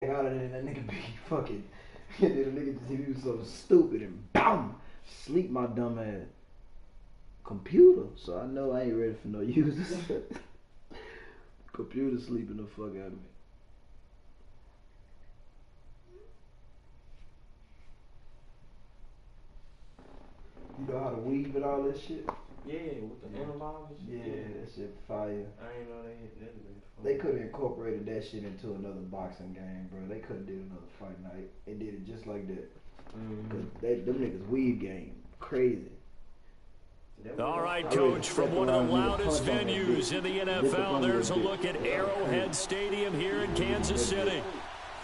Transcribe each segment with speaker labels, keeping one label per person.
Speaker 1: out of there, and that nigga be fucking. And then the nigga just he was so stupid and BAM! Sleep my dumb ass. Computer, so I know I ain't ready for no users. Computer sleeping the fuck out of me. You know how to weave and all that shit?
Speaker 2: Yeah, with the analogs.
Speaker 1: Yeah, that shit fire.
Speaker 2: I ain't know they hit that.
Speaker 1: They could have incorporated that shit into another boxing game, bro. They could have did another fight night. They did it just like that. Cause them niggas weave game crazy.
Speaker 3: All right, Coach, from one of the loudest venues in the NFL, there's a look at Arrowhead Stadium here in Kansas City.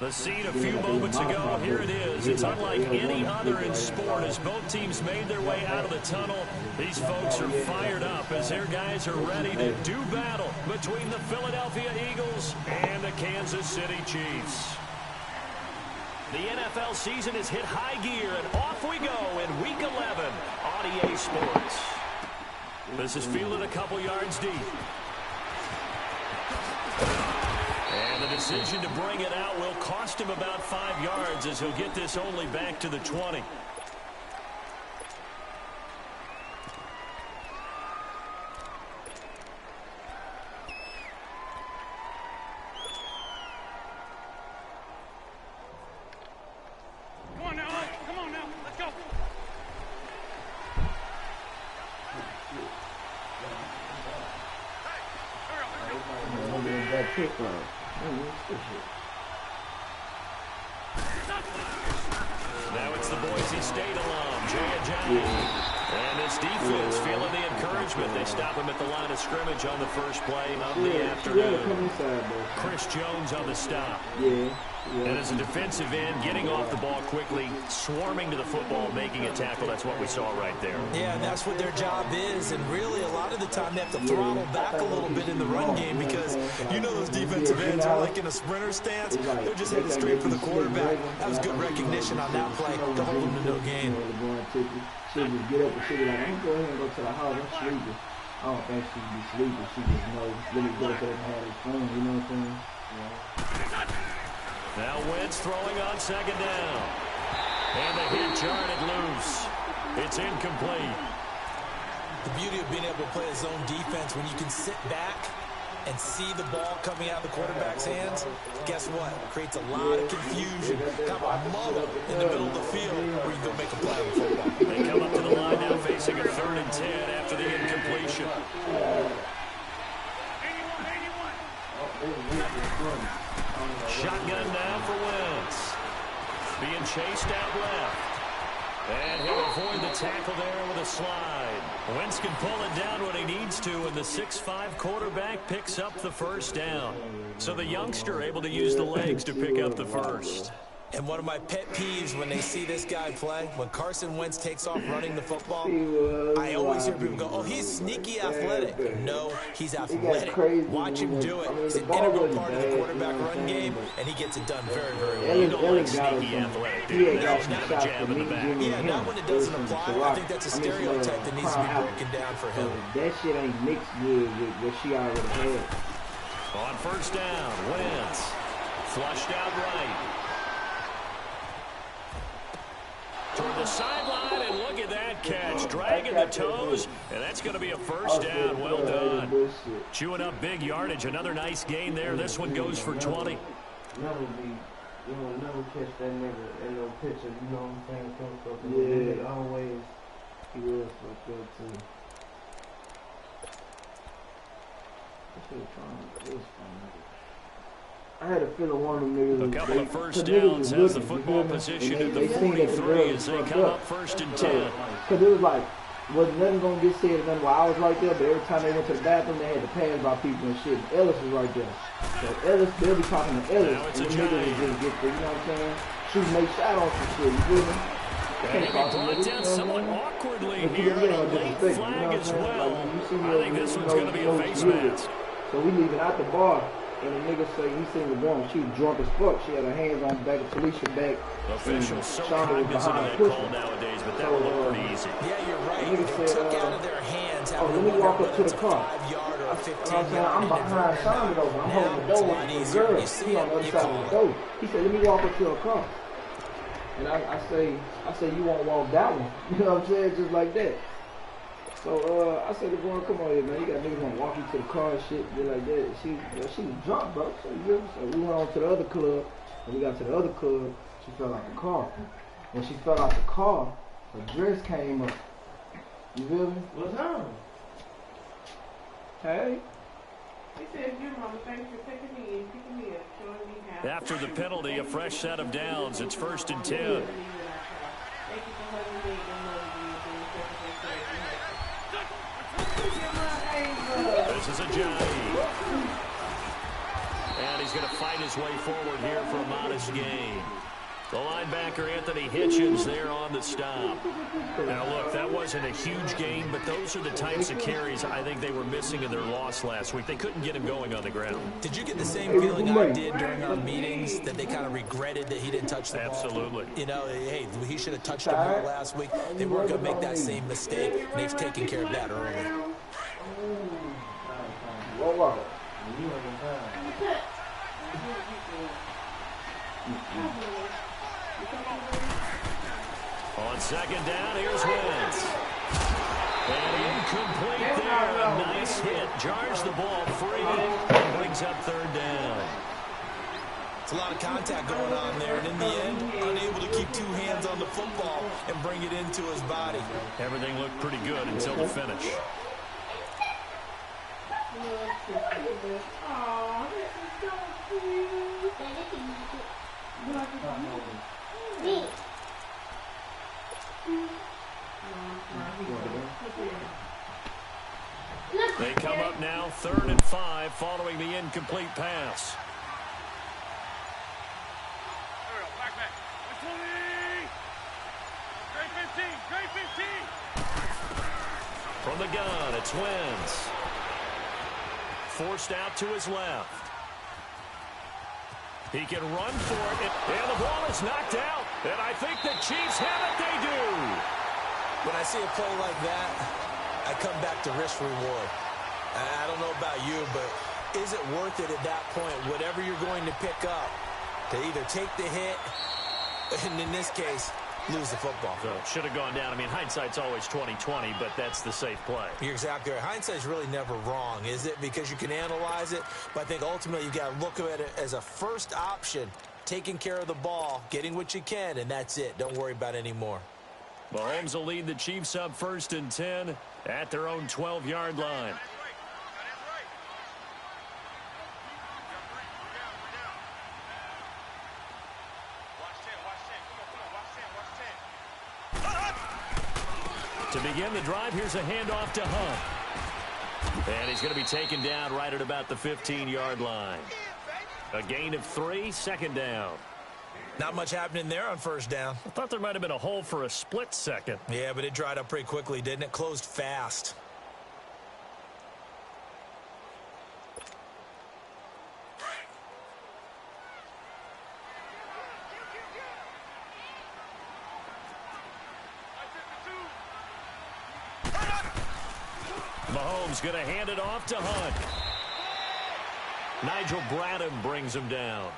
Speaker 3: The scene a few moments ago, here it is. It's unlike any other in sport as both teams made their way out of the tunnel. These folks are fired up as their guys are ready to do battle between the Philadelphia Eagles and the Kansas City Chiefs. The NFL season has hit high gear, and off we go in Week 11 on EA Sports. This is fielded a couple yards deep. And the decision to bring it out will cost him about 5 yards as he'll get this only back to the 20.
Speaker 4: Come on now, let's go.
Speaker 1: That kick
Speaker 3: Now it's the Boise State alum, Jay Ajayi. And this defense feeling the encouragement. They stop him at the line of scrimmage on the first play of the afternoon. Chris Jones on the stop. And as a defensive end, getting off the ball quickly, swarming to the football, making a tackle. That's what we saw right there.
Speaker 5: Yeah, and that's what their job is. And really, a lot of the time, they have to throttle back a little bit in the run game because you know those defensive ends are like in a sprinter stance. They're just headed straight for the quarterback. That was good recognition on that play to hold them to no gain.
Speaker 1: She would just get up and she would be like, I'm going to go ahead and go to the house. I'm sleeping. I don't think she'd be sleeping. She just knows. Let me go up there and have his phone. You know what I'm saying?
Speaker 3: Now Wentz throwing on second down. And the hit jarred loose. It's incomplete.
Speaker 5: The beauty of being able to play a zone defense when you can sit back and see the ball coming out of the quarterback's hands, guess what? It creates a lot of confusion. Kind of a muddle in the middle of the field where you go make a play on the football.
Speaker 3: They come up to the line now facing a 3rd and 10 after the incompletion.
Speaker 4: 81.
Speaker 3: Shotgun now for Wentz. Being chased out left. And he'll avoid the tackle there with a slide. Wentz can pull it down when he needs to, and the 6'5" quarterback picks up the first down. So the youngster able to use the legs to pick up the first.
Speaker 5: And one of my pet peeves when they see this guy play, when Carson Wentz takes off running the football, I always hear people go, oh, he's sneaky athletic. No, he's athletic. Watch him do it. He's an integral part of the quarterback run game, and he gets it done very, very well.
Speaker 3: You don't like sneaky athletic, do you? There's not a jab in the back.
Speaker 5: Yeah, not when it doesn't apply. I think that's a stereotype that needs to be broken down for him.
Speaker 1: That shit ain't mixed good with what she already had.
Speaker 3: On first down, Wentz. Flushed out right. Toward the sideline, and look at that catch. Dragging the toes, and that's going to be a first down. Well done. Chewing up big yardage. Another nice gain there. This one goes for 20.
Speaker 2: Never catch that nigga in no picture, you know what I'm saying?
Speaker 1: Yeah.
Speaker 2: Always.
Speaker 1: He was fucked up, too. It was fun. I had a feeling one of them niggas.
Speaker 3: A couple of first downs has the football position at the 43 as they come up 1st and 10.
Speaker 1: Because it was like, wasn't nothing going to get said and nothing while I was right there, but every time they went to the bathroom, they had to pass by people and shit. Ellis was right there. So Ellis, they'll be talking to Ellis, and the niggas will just get there, you know what I'm saying? Shoot, make shot on some shit, you feel me?
Speaker 3: And he brought down somewhat awkwardly near a late flag as well. I think this one's going to be a face mask.
Speaker 1: So we leaving out the bar. And the nigga say he seen the woman. She was drunk as fuck. She had her hands on the back of Felicia back.
Speaker 3: Officials so cognizant of that call nowadays, but that would look pretty easy.
Speaker 5: Yeah, you're right. They took out of their hands.
Speaker 1: Let me walk up to the car.
Speaker 5: I a 15-yard
Speaker 1: I'm behind Sandra though, but I'm holding the door with the girl. He's on the other side of the door. He said, let me walk up to her car. And I say, you won't walk that one. You know what I'm saying? Just like that. So I said to boy, come on here, man. You got niggas wanna walk you to the car and shit, be like that. She was drunk, bro. So we went on to the other club. When we got to the other club, she fell out the car. When she fell out the car, her dress came up. You feel me?
Speaker 2: What's wrong?
Speaker 1: Hey.
Speaker 6: He said, your mama, thanks for picking me up, showing me how.
Speaker 3: After the penalty, a fresh set of downs. It's 1st and 10.
Speaker 6: Thank you for hugging me and
Speaker 3: This is a Johnny. And he's going to fight his way forward here for a modest gain. The linebacker, Anthony Hitchens, there on the stop. Now, look, that wasn't a huge gain, but those are the types of carries I think they were missing in their loss last week. They couldn't get him going on the ground.
Speaker 5: Did you get the same feeling I did during our meetings, that they kind of regretted that he didn't touch the ball?
Speaker 3: Absolutely.
Speaker 5: You know, hey, he should have touched the ball last week. They weren't going to make that same mistake, and they've taken care of that early.
Speaker 3: On 2nd down, here's Wentz. And incomplete there. A nice hit. Jars the ball free and brings up 3rd down.
Speaker 5: It's a lot of contact going on there, and in the end, unable to keep 2 hands on the football and bring it into his body.
Speaker 3: Everything looked pretty good until the finish.
Speaker 6: Aw, this is so cute.
Speaker 3: They come up now 3rd and 5 following the incomplete pass.
Speaker 4: Back. 20. Great 15.
Speaker 3: From the gun, it's Wentz. Forced out to his left. He can run for it, and the ball is knocked out. And I think the Chiefs have it. They do.
Speaker 5: When I see a play like that, I come back to risk reward. I don't know about you, but is it worth it at that point, whatever you're going to pick up, to either take the hit, and in this case, lose the football?
Speaker 3: So should have gone down. I mean, hindsight's always 20/20, but that's the safe play.
Speaker 5: You're exactly right. Hindsight's really never wrong, is it? Because you can analyze it, but I think ultimately you got to look at it as a first option, taking care of the ball, getting what you can, and that's it. Don't worry about any more.
Speaker 3: Mahomes will lead the Chiefs up 1st and 10 at their own 12-yard line. To begin the drive, here's a handoff to Hunt. And he's going to be taken down right at about the 15-yard line. A gain of 3, 2nd down.
Speaker 5: Not much happening there on 1st down.
Speaker 3: I thought there might have been a hole for a split second.
Speaker 5: Yeah, but it dried up pretty quickly, didn't it? Closed fast.
Speaker 3: Mahomes going to hand it off to Hunt. Nigel Bradham brings him down.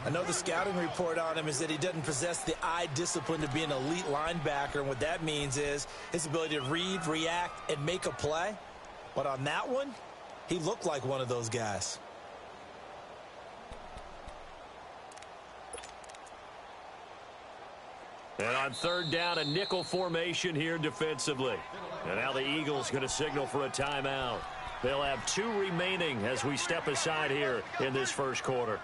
Speaker 5: I know the scouting report on him is that he doesn't possess the eye discipline to be an elite linebacker, and what that means is his ability to read, react, and make a play. But on that one, he looked like one of those guys.
Speaker 3: And on 3rd down, a nickel formation here defensively. And now the Eagles going to signal for a timeout. They'll have 2 remaining as we step aside here in this 1st quarter.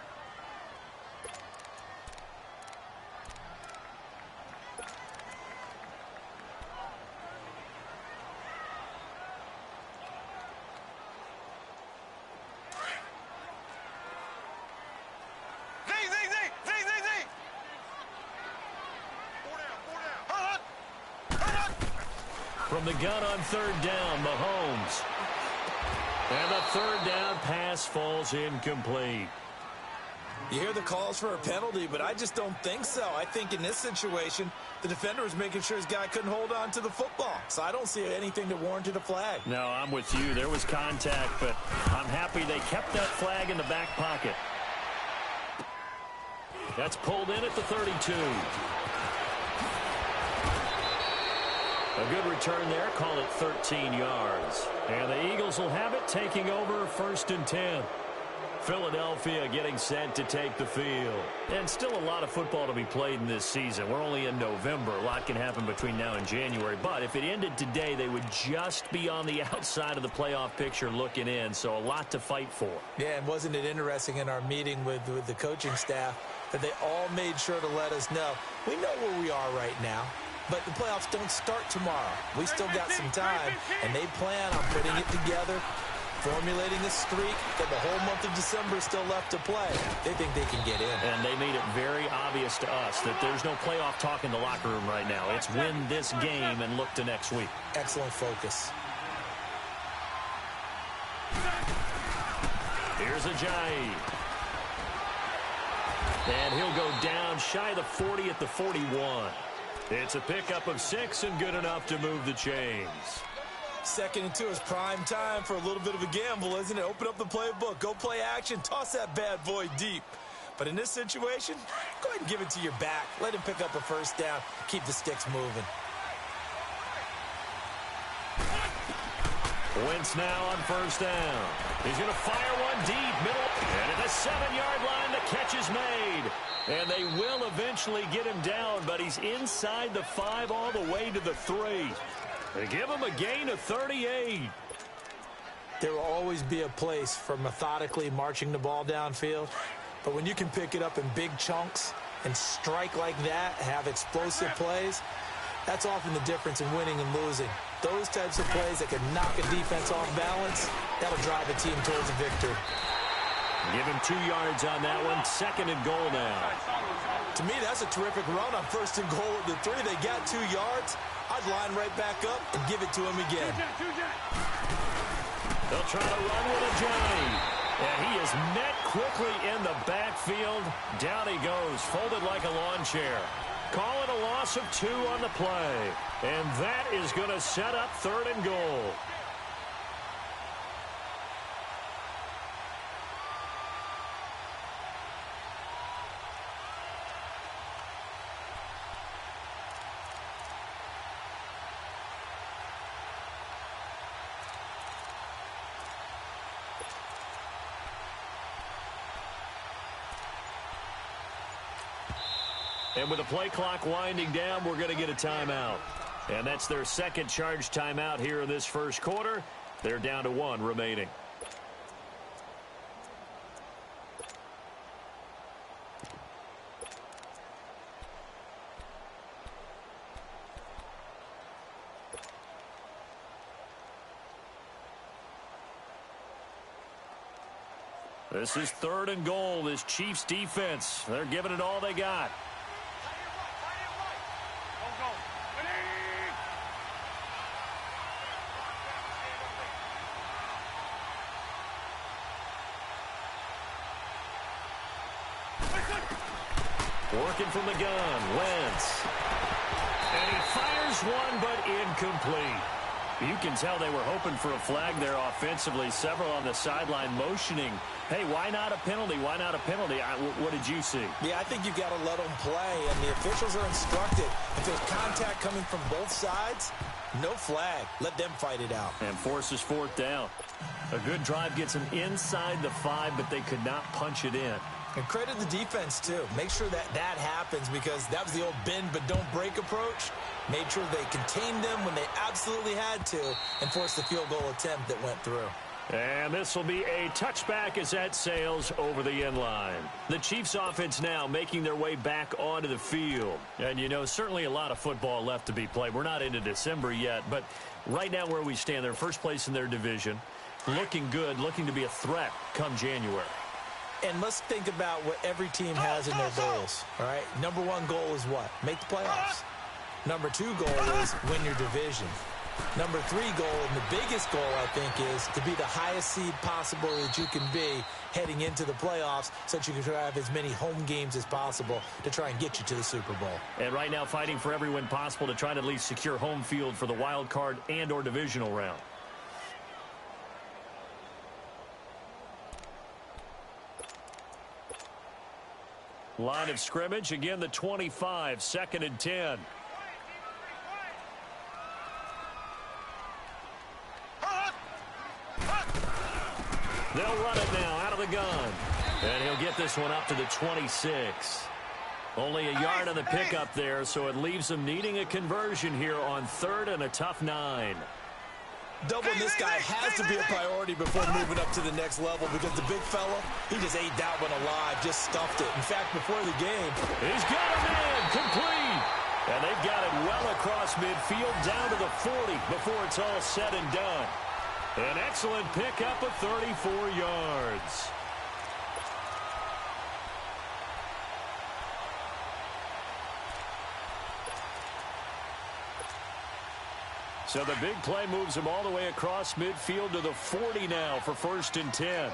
Speaker 3: From the gun on 3rd down, Mahomes. And the 3rd down pass falls incomplete.
Speaker 5: You hear the calls for a penalty, but I just don't think so. I think in this situation, the defender was making sure his guy couldn't hold on to the football. So I don't see anything that warranted a flag.
Speaker 3: No, I'm with you. There was contact, but I'm happy they kept that flag in the back pocket. That's pulled in at the 32. A good return there. Call it 13 yards. And the Eagles will have it, taking over 1st and 10. Philadelphia getting set to take the field. And still a lot of football to be played in this season. We're only in November. A lot can happen between now and January. But if it ended today, they would just be on the outside of the playoff picture looking in. So a lot to fight for.
Speaker 5: Yeah, and wasn't it interesting in our meeting with the coaching staff that they all made sure to let us know, we know where we are right now, but the playoffs don't start tomorrow. We still got some time, and they plan on putting it together, formulating a streak that the whole month of December is still left to play. They think they can get in.
Speaker 3: And they made it very obvious to us that there's no playoff talk in the locker room right now. It's win this game and look to next week.
Speaker 5: Excellent focus.
Speaker 3: Here's Ajayi. And he'll go down shy of the 40 at the 41. It's a pickup of 6 and good enough to move the chains.
Speaker 5: 2nd and 2 is prime time for a little bit of a gamble, isn't it? Open up the playbook, go play action, toss that bad boy deep. But in this situation, go ahead and give it to your back. Let him pick up a 1st down, keep the sticks moving.
Speaker 3: Wentz now on 1st down. He's going to fire one deep, middle, and at the 7-yard line, the catch is made. And they will eventually get him down, but he's inside the 5 all the way to the 3. They give him a gain of 38.
Speaker 5: There will always be a place for methodically marching the ball downfield, but when you can pick it up in big chunks and strike like that, have explosive plays, that's often the difference in winning and losing. Those types of plays that can knock a defense off balance, that'll drive a team towards a victory.
Speaker 3: Give him 2 yards on that one. 2nd and goal now.
Speaker 5: To me, that's a terrific run on 1st and goal at the 3. They got 2 yards. I'd line right back up and give it to him again.
Speaker 3: They'll try to run with Ajayi. And he is met quickly in the backfield. Down he goes, folded like a lawn chair. Call it a loss of 2 on the play. And that is going to set up 3rd and goal. And with the play clock winding down, we're going to get a timeout. And that's their 2nd charge timeout here in this 1st quarter. They're down to 1 remaining. This is 3rd and goal. This Chiefs defense, they're giving it all they got. Working from the gun, Wentz. And he fires one, but incomplete. You can tell they were hoping for a flag there offensively. Several on the sideline motioning, hey, why not a penalty? Why not a penalty? What did you see?
Speaker 5: Yeah, I think you've got to let them play, and the officials are instructed. If there's contact coming from both sides, no flag. Let them fight it out.
Speaker 3: And forces 4th down. A good drive gets them inside the 5, but they could not punch it in.
Speaker 5: And credit the defense, too. Make sure that happens, because that was the old bend but don't break approach. Made sure they contained them when they absolutely had to and forced the field goal attempt that went through.
Speaker 3: And this will be a touchback as that sails over the end line. The Chiefs offense now making their way back onto the field. And, you know, certainly a lot of football left to be played. We're not into December yet, but right now where we stand, they're first place in their division. Looking good, looking to be a threat come January.
Speaker 5: And let's think about what every team has in their goals, all right? Number 1 goal is what? Make the playoffs. Number 2 goal is win your division. Number 3 goal, and the biggest goal, I think, is to be the highest seed possible that you can be heading into the playoffs so that you can try to have as many home games as possible to try and get you to the Super Bowl.
Speaker 3: And right now fighting for every win possible to try to at least secure home field for the wild card and or divisional round. Line of scrimmage, again the 25, 2nd and 10. They'll run it now out of the gun. And he'll get this one up to the 26. Only a yard on the pickup there, so it leaves them needing a conversion here on 3rd and a tough 9.
Speaker 5: Doubling this guy has to be a priority before moving up to the next level because the big fella, he just ate that one alive, just stuffed it. In fact, before the game,
Speaker 3: he's got a man complete. And they've got it well across midfield down to the 40 before it's all said and done. An excellent pickup of 34 yards. So the big play moves him all the way across midfield to the 40 now for 1st and 10.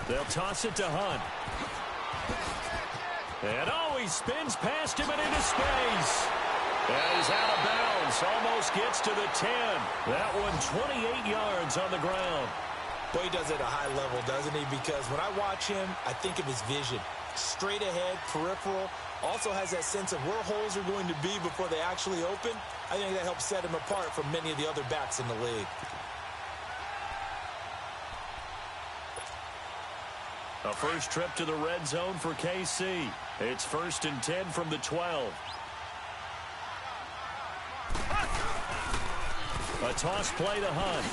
Speaker 3: They'll toss it to Hunt. And he spins past him and into space. And he's out of bounds. Almost gets to the 10. That one 28 yards on the ground.
Speaker 5: Boy, he does it at a high level, doesn't he? Because when I watch him, I think of his vision. Straight ahead, peripheral. Also has that sense of where holes are going to be before they actually open. I think that helps set him apart from many of the other backs in the league.
Speaker 3: A first trip to the red zone for KC. It's 1st and 10 from the 12. A toss play to Hunt.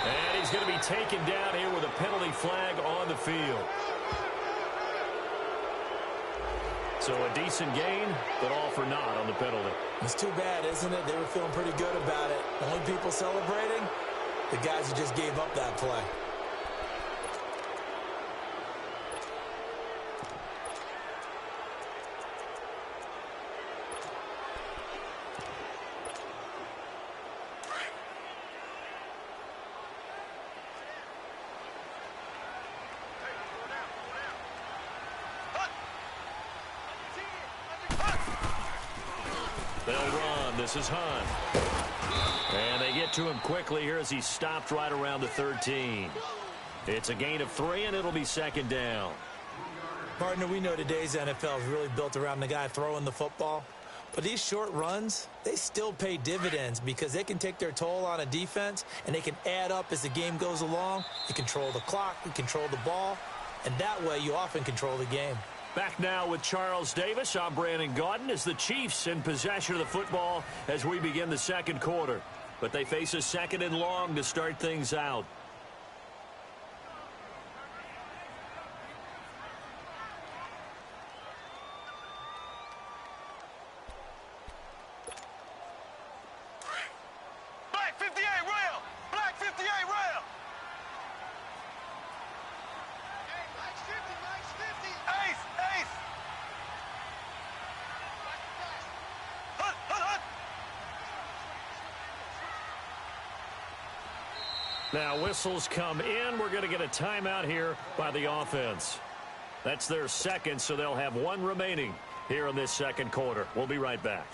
Speaker 3: And he's going to be taken down here with a penalty flag on the field. So a decent gain, but all for naught on the penalty.
Speaker 5: It's too bad, isn't it? They were feeling pretty good about it. The only people celebrating, the guys who just gave up that play.
Speaker 3: They'll run. This is Hunt. And they get to him quickly here as he stopped right around the 13. It's a gain of 3, and it'll be 2nd down.
Speaker 5: Partner, we know today's NFL is really built around the guy throwing the football. But these short runs, they still pay dividends because they can take their toll on a defense, and they can add up as the game goes along. You control the clock, you control the ball, and that way you often control the game.
Speaker 3: Back now with Charles Davis. I'm Brandon Gaudin as the Chiefs in possession of the football as we begin the 2nd quarter. But they face a 2nd and long to start things out.
Speaker 4: Black 58 rail! Black 58 rail! Ace! Ace! Hunt! Hunt! Hunt!
Speaker 3: Now whistles come in. We're going to get a timeout here by the offense. That's their 2nd, so they'll have 1 remaining here in this 2nd quarter. We'll be right back.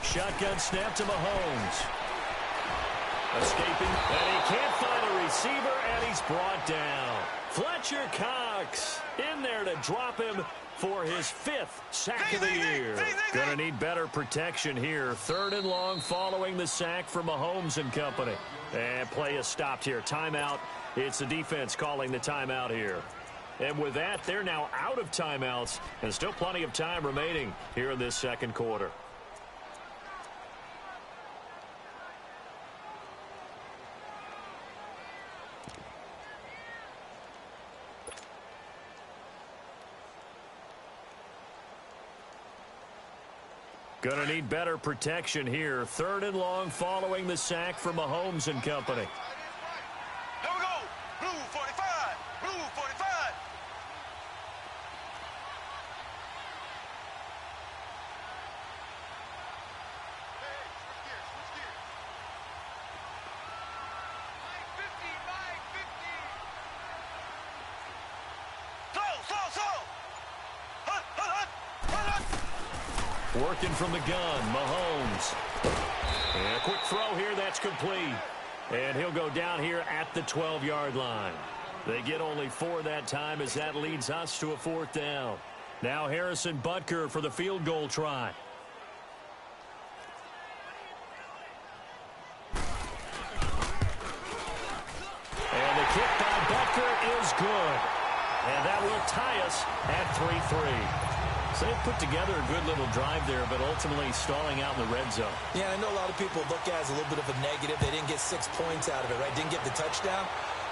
Speaker 3: Shotgun snap to Mahomes. Escaping, and he can't find a receiver, and he's brought down. Fletcher Cox in there to drop him for his 5th sack of the year. Gonna need better protection here. 3rd and long following the sack from Mahomes and company. And play is stopped here. Timeout. It's the defense calling the timeout here. And with that, they're now out of timeouts, and still plenty of time remaining here in this 2nd quarter. Going to need better protection here. 3rd and long following the sack from Mahomes and company.
Speaker 4: Here we go. Blue 45. Blue 45. Hey, switch gears, switch gears. Mike 50, Mike 50. Slow, slow, slow. Hut, hut, hut, hut, hut.
Speaker 3: Working from the gun, Mahomes. And a quick throw here, that's complete. And he'll go down here at the 12-yard line. They get only 4 that time as that leads us to a 4th down. Now Harrison Butker for the field goal try. And the kick by Butker is good. And that will tie us at 3-3. So they put together a good little drive there, but ultimately stalling out in the red zone.
Speaker 5: Yeah, I know a lot of people look at it as a little bit of a negative. They didn't get 6 points out of it, right? Didn't get the touchdown.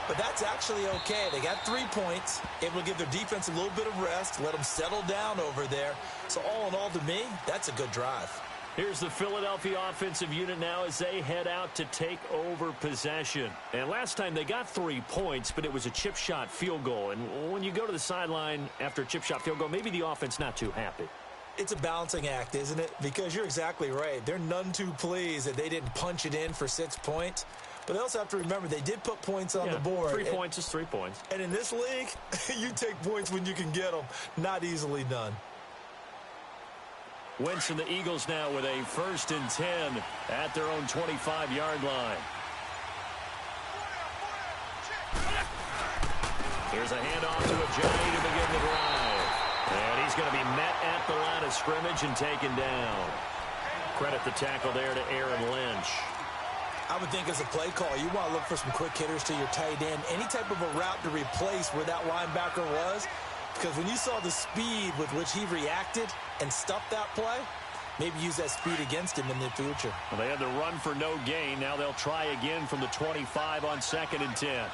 Speaker 5: But that's actually okay. They got 3 points, able to give their defense a little bit of rest, let them settle down over there. So all in all, to me, that's a good drive.
Speaker 3: Here's the Philadelphia offensive unit now as they head out to take over possession. And last time they got 3 points, but it was a chip shot field goal. And when you go to the sideline after a chip shot field goal, maybe the offense not too happy.
Speaker 5: It's a balancing act, isn't it? Because you're exactly right. They're none too pleased that they didn't punch it in for 6 points. But they also have to remember they did put points on the board.
Speaker 3: 3 points is 3 points.
Speaker 5: And in this league, you take points when you can get them. Not easily done.
Speaker 3: Wentz and the Eagles now with a 1st and 10 at their own 25-yard line. Here's a handoff to Ajayi to begin the drive. And he's going to be met at the line of scrimmage and taken down. Credit the tackle there to Aaron Lynch.
Speaker 5: I would think as a play call, you want to look for some quick hitters to your tight end. Any type of a route to replace where that linebacker was. Because when you saw the speed with which he reacted and stuffed that play, maybe use that speed against him in the future.
Speaker 3: Well, they had the run for no gain. Now they'll try again from the 25 on 2nd and 10.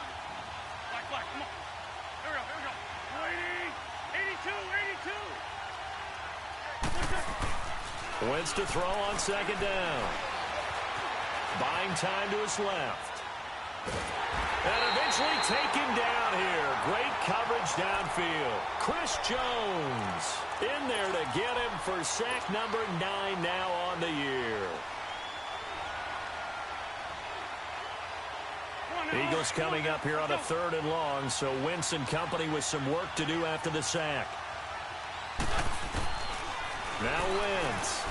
Speaker 4: Black, come on. Here we go. 82.
Speaker 3: Wentz to throw on 2nd down. Buying time to his left. And eventually taken down here. Great coverage downfield. Chris Jones in there to get him for sack number 9 now on the year. Eagles coming up here on a 3rd and long, so Wentz and company with some work to do after the sack. Now Wentz.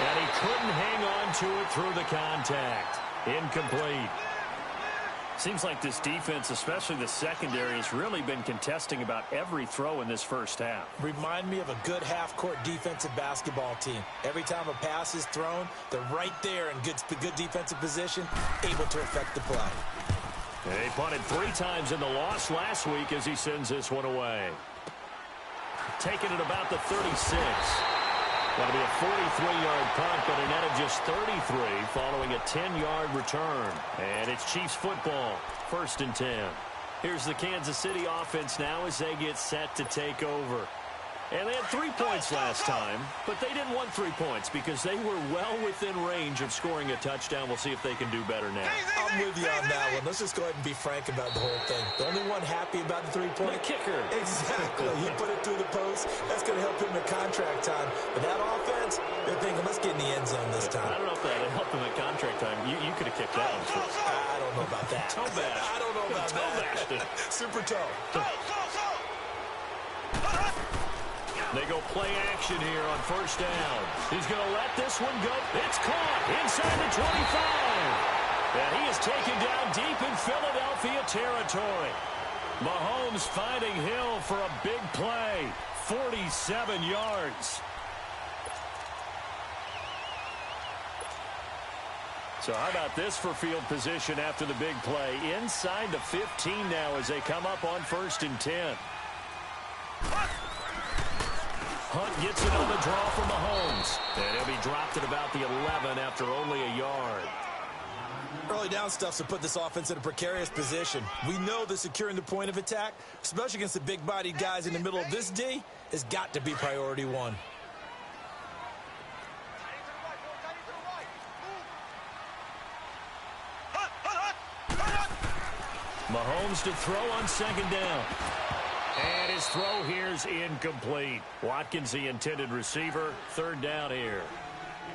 Speaker 3: And he couldn't hang on to it through the contact. Incomplete. Seems like this defense, especially the secondary, has really been contesting about every throw in this first half.
Speaker 5: Remind me of a good half-court defensive basketball team. Every time a pass is thrown, they're right there in good defensive position, able to affect the play.
Speaker 3: They punted 3 times in the loss last week as he sends this one away. Taking it about the 36. Going to be a 43-yard punt, but a net of just 33 following a 10-yard return. And it's Chiefs football, 1st and 10. Here's the Kansas City offense now as they get set to take over. And they had 3 points last time, but they didn't want 3 points because they were well within range of scoring a touchdown. We'll see if they can do better now.
Speaker 5: I'm with you on that one. Let's just go ahead and be frank about the whole thing. The only one happy about the 3-point?
Speaker 3: The kicker.
Speaker 5: Exactly. He put it through the post. That's going to help him in contract time. But that offense, they're thinking, let's get in the end zone this time.
Speaker 3: I don't know if that would help him at contract time. You could have kicked that one.
Speaker 5: I don't know about that.
Speaker 3: Toe bash.
Speaker 5: I don't know about that. Super toe.
Speaker 3: They go play action here on 1st down. He's going to let this one go. It's caught inside the 25. And he is taken down deep in Philadelphia territory. Mahomes finding Hill for a big play. 47 yards. So how about this for field position after the big play? Inside the 15 now as they come up on 1st and 10. Hunt gets it on the draw from Mahomes. And he'll be dropped at about the 11 after only a yard.
Speaker 5: Early down stuff to put this offense in a precarious position. We know that securing the point of attack, especially against the big-bodied guys in the middle of this D, has got to be priority 1.
Speaker 3: Mahomes to throw on second down. And his throw here's incomplete. Watkins, the intended receiver. Third down here.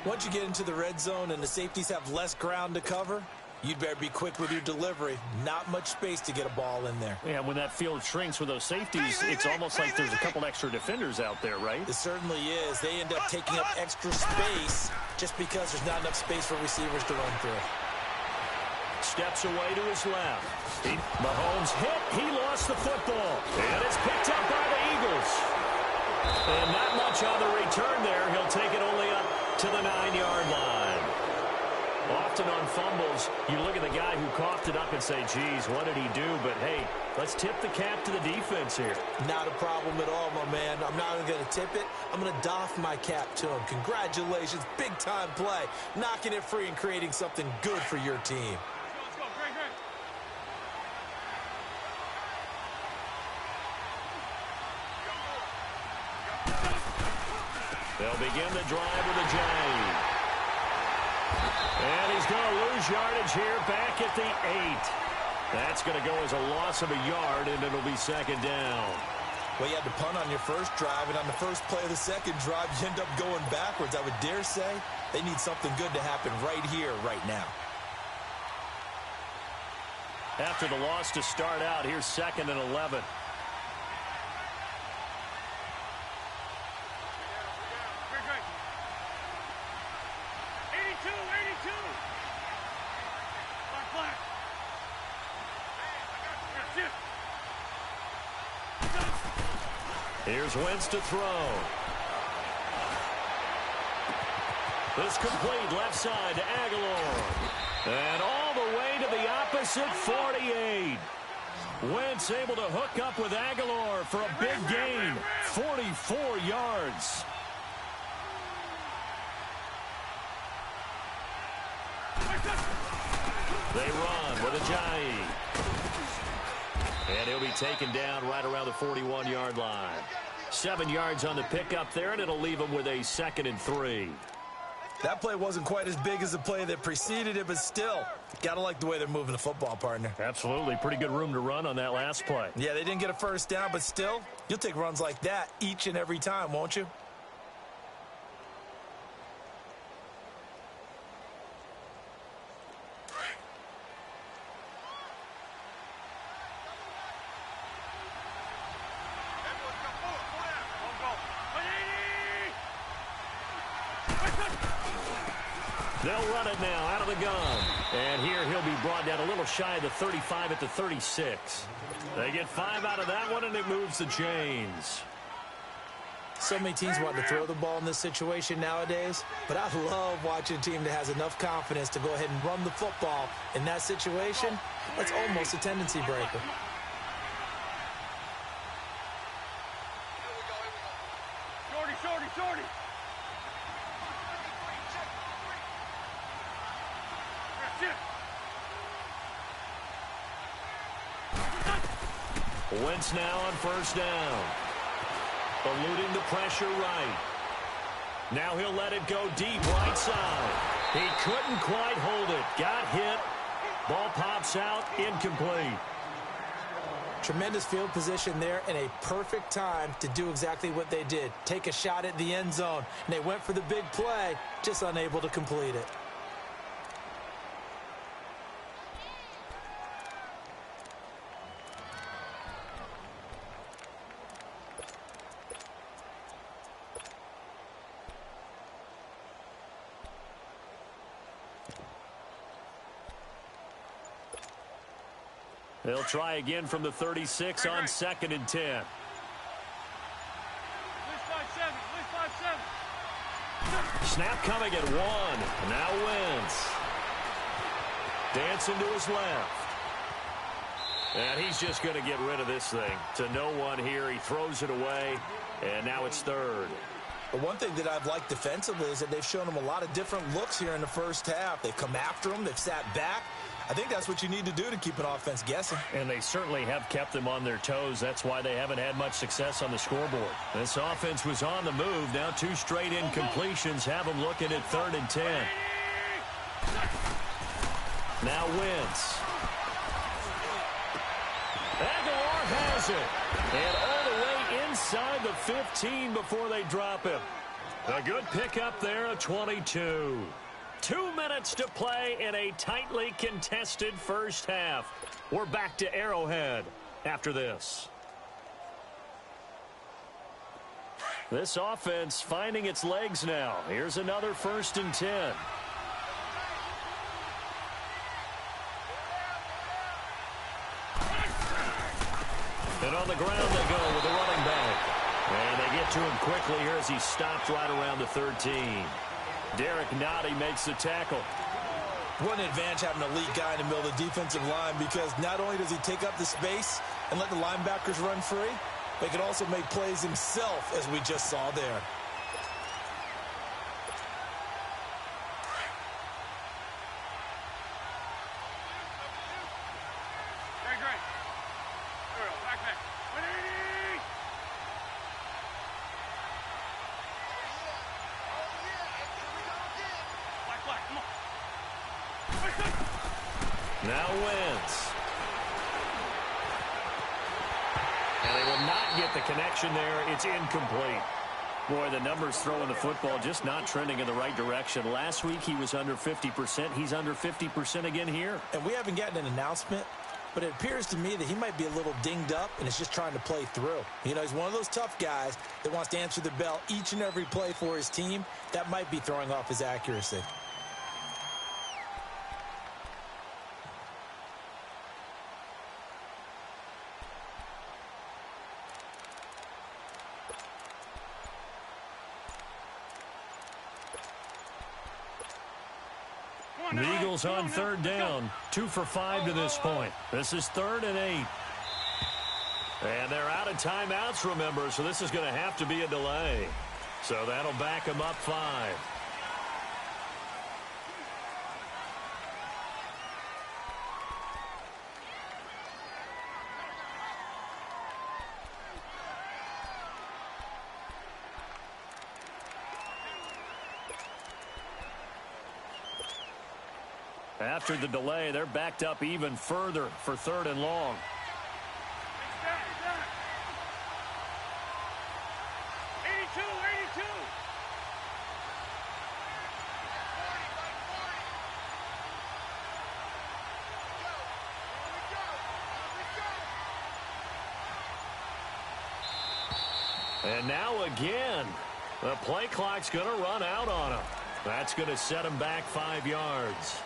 Speaker 5: Once you get into the red zone and the safeties have less ground to cover, you'd better be quick with your delivery. Not much space to get a ball in there.
Speaker 3: Yeah, when that field shrinks with those safeties, it's almost like there's a couple extra defenders out there, right?
Speaker 5: It certainly is. They end up taking up extra space just because there's not enough space for receivers to run through.
Speaker 3: Steps away to his left. Mahomes hit. He lost the football. And it's picked up by the Eagles. And not much on the return there. He'll take it only up to the 9-yard line. Often on fumbles, you look at the guy who coughed it up and say, geez, what did he do? But, hey, let's tip the cap to the defense here.
Speaker 5: Not a problem at all, my man. I'm not even going to tip it. I'm going to doff my cap to him. Congratulations. Big-time play. Knocking it free and creating something good for your team.
Speaker 3: They'll begin the drive with a J. And he's going to lose yardage here back at the 8. That's going to go as a loss of a yard, and it'll be second down.
Speaker 5: Well, you had to punt on your first drive, and on the first play of the second drive, you end up going backwards. I would dare say they need something good to happen right here, right now.
Speaker 3: After the loss to start out, here's 2nd and 11. Here's Wentz to throw. This complete left side to Aguilar. And all the way to the opposite 48. Wentz able to hook up with Aguilar for a big gain. 44 yards. They run with Ajayi. And he'll be taken down right around the 41-yard line. 7 yards on the pickup there, and it'll leave him with a 2nd and 3.
Speaker 5: That play wasn't quite as big as the play that preceded it, but still, gotta like the way they're moving the football, partner.
Speaker 3: Absolutely. Pretty good room to run on that last play.
Speaker 5: Yeah, they didn't get a first down, but still, you'll take runs like that each and every time, won't you?
Speaker 3: They'll run it now out of the gun. And here he'll be brought down a little shy of the 35 at the 36. They get 5 out of that one, and it moves the chains.
Speaker 5: So many teams want to throw the ball in this situation nowadays, but I love watching a team that has enough confidence to go ahead and run the football. In that situation, that's almost a tendency breaker.
Speaker 4: Shorty.
Speaker 3: Wentz now on first down. Eluding the pressure right. Now he'll let it go deep right side. He couldn't quite hold it. Got hit. Ball pops out. Incomplete.
Speaker 5: Tremendous field position there and a perfect time to do exactly what they did. Take a shot at the end zone. And they went for the big play, just unable to complete it.
Speaker 3: They'll try again from the 36 on 2nd and 10. Snap coming at 1. Now Wentz. Dancing to his left. And he's just going to get rid of this thing. To no one here. He throws it away. And now it's 3rd.
Speaker 5: But one thing that I've liked defensively is that they've shown him a lot of different looks here in the first half. They've come after him. They've sat back. I think that's what you need to do to keep an offense guessing.
Speaker 3: And they certainly have kept them on their toes. That's why they haven't had much success on the scoreboard. This offense was on the move. Now 2 straight incompletions have them looking at 3rd and 10. Now Wentz. it. And all the way inside the 15 before they drop him. A good pickup there of 22. 2 minutes to play in a tightly contested first half. We're back to Arrowhead after this. This offense finding its legs now. Here's another 1st and 10. And on the ground they go with the running back. And they get to him quickly here as he stopped right around the 13. DaRealNawf318's makes the tackle.
Speaker 5: What an advantage having an elite guy in the middle of the defensive line, because not only does he take up the space and let the linebackers run free, but he can also make plays himself, as we just saw there.
Speaker 3: Now Wentz. And they will not get the connection there. It's incomplete. Boy, the numbers throwing the football just not trending in the right direction. Last week he was under 50%. He's under 50% again here.
Speaker 5: And we haven't gotten an announcement, but it appears to me that he might be a little dinged up and is just trying to play through. You know, he's one of those tough guys that wants to answer the bell each and every play for his team. That might be throwing off his accuracy.
Speaker 3: The Eagles on 3rd down. 2 for 5 to this point. This is 3rd and 8. And they're out of timeouts, remember, so this is going to have to be a delay. So that'll back them up 5. After the delay, they're backed up even further for 3rd and long. And now again, the play clock's going to run out on him. That's going to set him back 5 yards.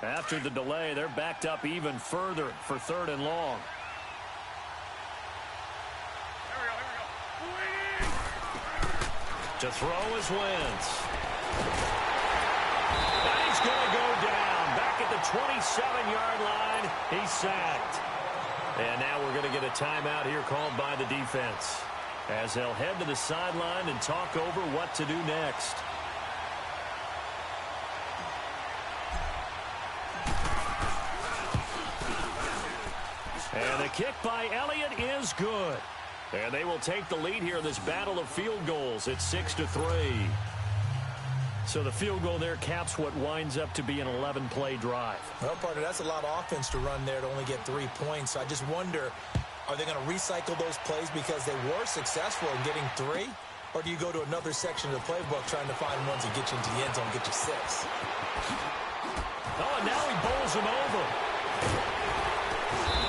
Speaker 3: After the delay, they're backed up even further for 3rd and long. To throw is Wentz. And he's going to go down. Back at the 27-yard line. He's sacked. And now we're going to get a timeout here called by the defense, as they'll head to the sideline and talk over what to do next. And the kick by Elliott is good. And they will take the lead here in this battle of field goals at 6-3. So the field goal there caps what winds up to be an 11-play drive.
Speaker 5: Well, partner, that's a lot of offense to run there to only get 3 points. So I just wonder, are they going to recycle those plays because they were successful in getting 3? Or do you go to another section of the playbook trying to find ones that get you into the end zone and get you 6?
Speaker 3: Oh, and now he bowls him over.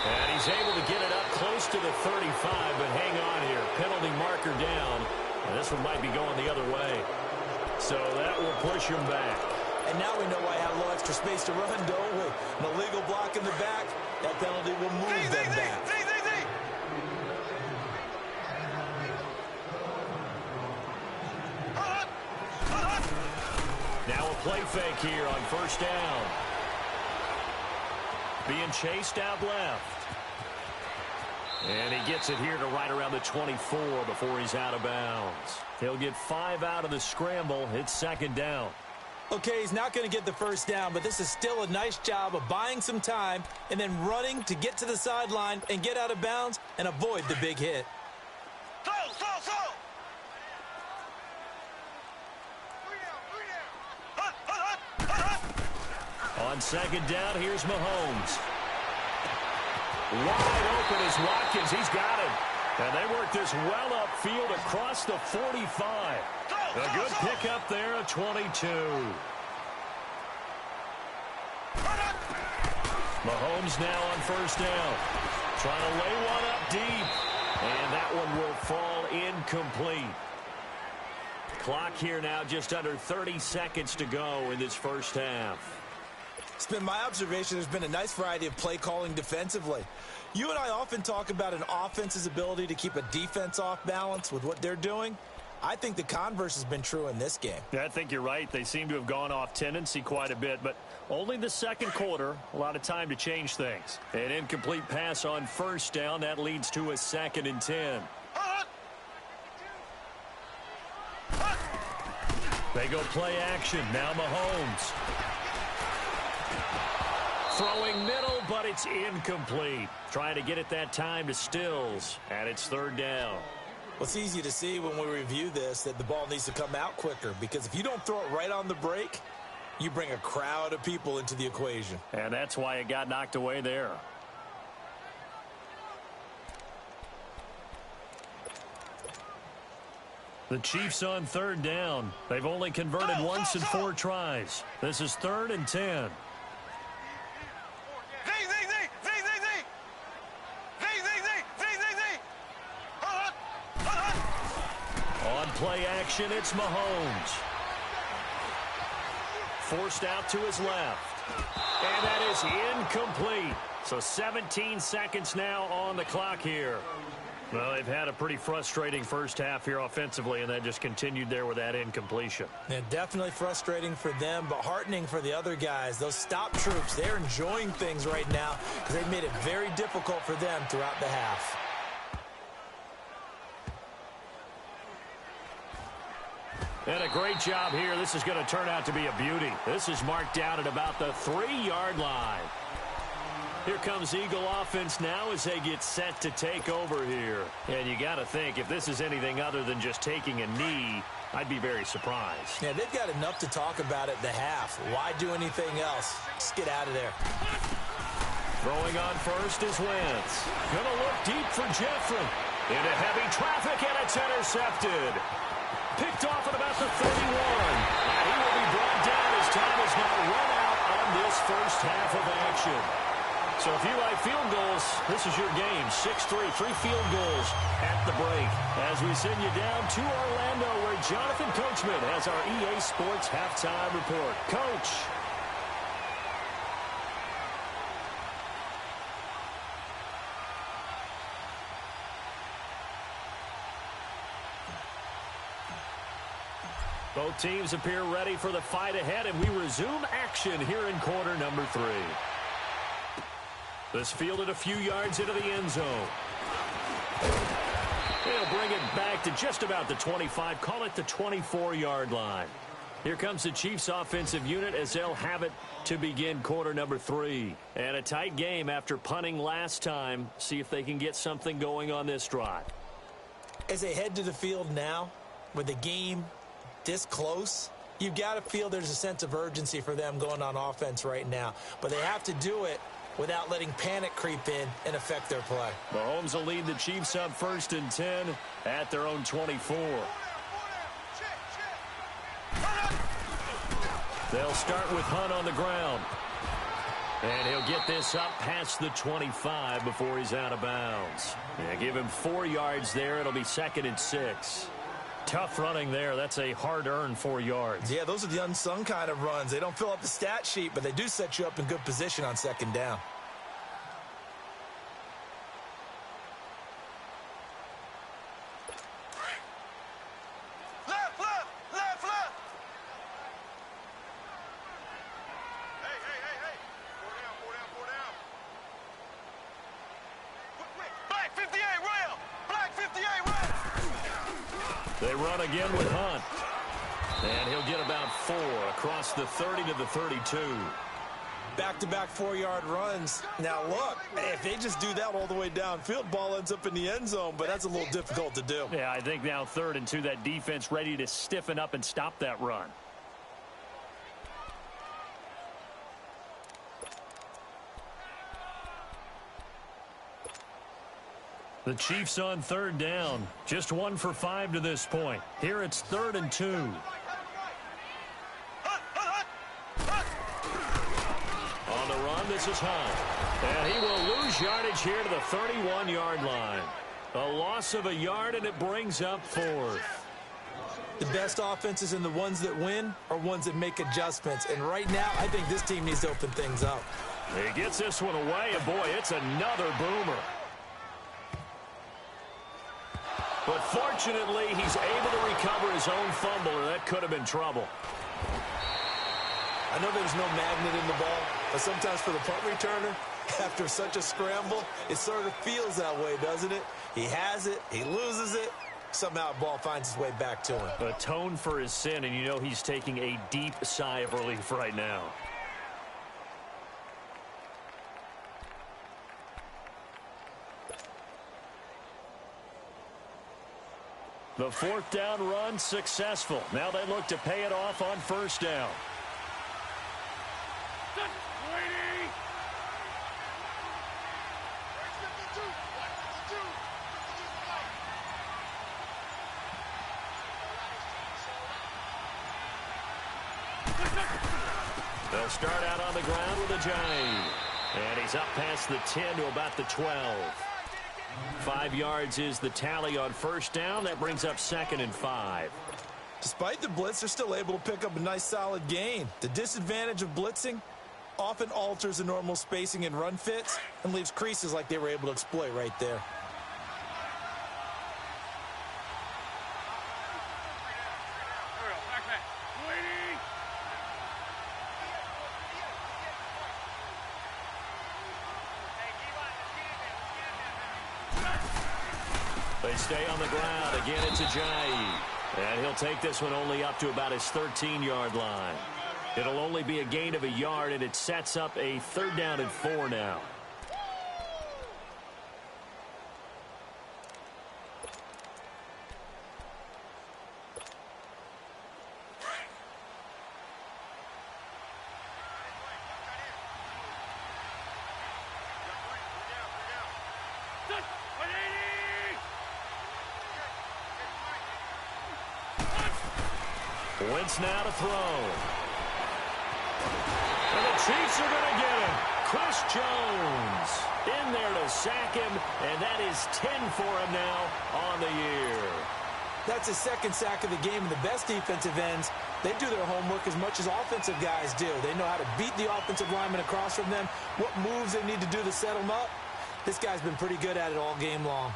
Speaker 3: And he's able to get it up close to the 35, but hang on here. Penalty marker down. And this one might be going the other way. So that will push him back.
Speaker 5: And now we know why I have a little extra space to run, don't we? An illegal block in the back. That penalty will move them back.
Speaker 3: Now a play fake here on 1st down. Being chased out left. And he gets it here to right around the 24 before he's out of bounds. He'll get 5 out of the scramble. It's 2nd down.
Speaker 5: Okay, he's not going to get the first down, but this is still a nice job of buying some time and then running to get to the sideline and get out of bounds and avoid the big hit.
Speaker 4: Throw.
Speaker 3: On second down, here's Mahomes. Wide open is Watkins. He's got it. And they work this well upfield across the 45. A good pickup there at 22. Mahomes now on first down. Trying to lay one up deep. And that one will fall incomplete. Clock here now, just under 30 seconds to go in this first half.
Speaker 5: It's been my observation there's been a nice variety of play calling defensively. You and I often talk about an offense's ability to keep a defense off balance with what they're doing. I think the converse has been true in this game.
Speaker 3: Yeah, I think you're right. They seem to have gone off tendency quite a bit, but only the second quarter, a lot of time to change things. An incomplete pass on first down, that leads to a 2nd and 10. They go play action. Now Mahomes. Throwing middle, but it's incomplete. Trying to get it that time to Stills, and it's 3rd down.
Speaker 5: Well, it's easy to see when we review this that the ball needs to come out quicker, because if you don't throw it right on the break, you bring a crowd of people into the equation.
Speaker 3: And that's why it got knocked away there. The Chiefs on 3rd down. They've only converted once in 4 tries. This is 3rd and 10. On play action, it's Mahomes. Forced out to his left. And that is incomplete. So 17 seconds now on the clock here. Well, they've had a pretty frustrating first half here offensively, and that just continued there with that incompletion.
Speaker 5: Yeah, definitely frustrating for them, but heartening for the other guys. Those stop troops, they're enjoying things right now because they've made it very difficult for them throughout the half.
Speaker 3: And a great job here. This is going to turn out to be a beauty. This is marked down at about the 3-yard line. Here comes Eagle offense now as they get set to take over here. And you got to think, if this is anything other than just taking a knee, I'd be very surprised.
Speaker 5: Yeah, they've got enough to talk about at the half. Why do anything else? Just get out of there.
Speaker 3: Throwing on first is Wentz. Going to look deep for Jeffrey. Into heavy traffic, and it's intercepted. Picked off at about the 31. And he will be brought down as time has now run out on this first half of action. So if you like field goals, this is your game. 6-3, 3 field goals at the break. As we send you down to Orlando, where Jonathan Coachman has our EA Sports halftime report. Coach. Both teams appear ready for the fight ahead, and we resume action here in quarter number 3. This fielded a few yards into the end zone. They'll bring it back to just about the 25, call it the 24-yard line. Here comes the Chiefs offensive unit as they'll have it to begin quarter number 3. And a tight game after punting last time. See if they can get something going on this drive.
Speaker 5: As they head to the field now, with the game this close, you've got to feel there's a sense of urgency for them going on offense right now. But they have to do it without letting panic creep in and affect their play.
Speaker 3: Mahomes will lead the Chiefs up 1st and 10 at their own 24. They'll start with Hunt on the ground. And he'll get this up past the 25 before he's out of bounds. Yeah, give him 4 yards there. It'll be 2nd and 6. Tough running there. That's a hard-earned 4 yards.
Speaker 5: Yeah, those are the unsung kind of runs. They don't fill up the stat sheet, but they do set you up in good position on 2nd down.
Speaker 4: Left. Hey. 4 down. Black 58, rail. Black 58, rail.
Speaker 3: They run again with Hunt. And he'll get about 4 across the 30 to the 32.
Speaker 5: Back-to-back 4-yard runs. Now, look, if they just do that all the way downfield, ball ends up in the end zone, but that's a little difficult to do.
Speaker 3: Yeah, I think now 3rd and 2, that defense ready to stiffen up and stop that run. The Chiefs on 3rd down. Just 1 for 5 to this point. Here it's 3rd and 2. On the run, this is Hunt. And he will lose yardage here to the 31-yard line. A loss of a yard, and it brings up 4th.
Speaker 5: The best offenses and the ones that win are ones that make adjustments. And right now, I think this team needs to open things up.
Speaker 3: He gets this one away, and boy, it's another boomer. But fortunately, he's able to recover his own fumble, or that could have been trouble.
Speaker 5: I know there's no magnet in the ball, but sometimes for the punt returner, after such a scramble, it sort of feels that way, doesn't it? He has it, he loses it, somehow the ball finds its way back to him.
Speaker 3: Atone for his sin, and you know he's taking a deep sigh of relief right now. The 4th down run successful. Now they look to pay it off on 1st down. They'll start out on the ground with a giant. And he's up past the 10 to about the 12. 5 yards is the tally on 1st down. That brings up 2nd and 5.
Speaker 5: Despite the blitz, they're still able to pick up a nice solid gain. The disadvantage of blitzing often alters the normal spacing and run fits and leaves creases like they were able to exploit right there.
Speaker 3: They stay on the ground. Again, it's Ajayi. And he'll take this one only up to about his 13-yard line. It'll only be a gain of a yard, and it sets up a 3rd down and 4 now. Wentz now to throw. And the Chiefs are going to get him. Chris Jones in there to sack him, and that is 10 for him now on the year.
Speaker 5: That's his 2nd sack of the game, and the best defensive ends, they do their homework as much as offensive guys do. They know how to beat the offensive lineman across from them, what moves they need to do to set them up. This guy's been pretty good at it all game long.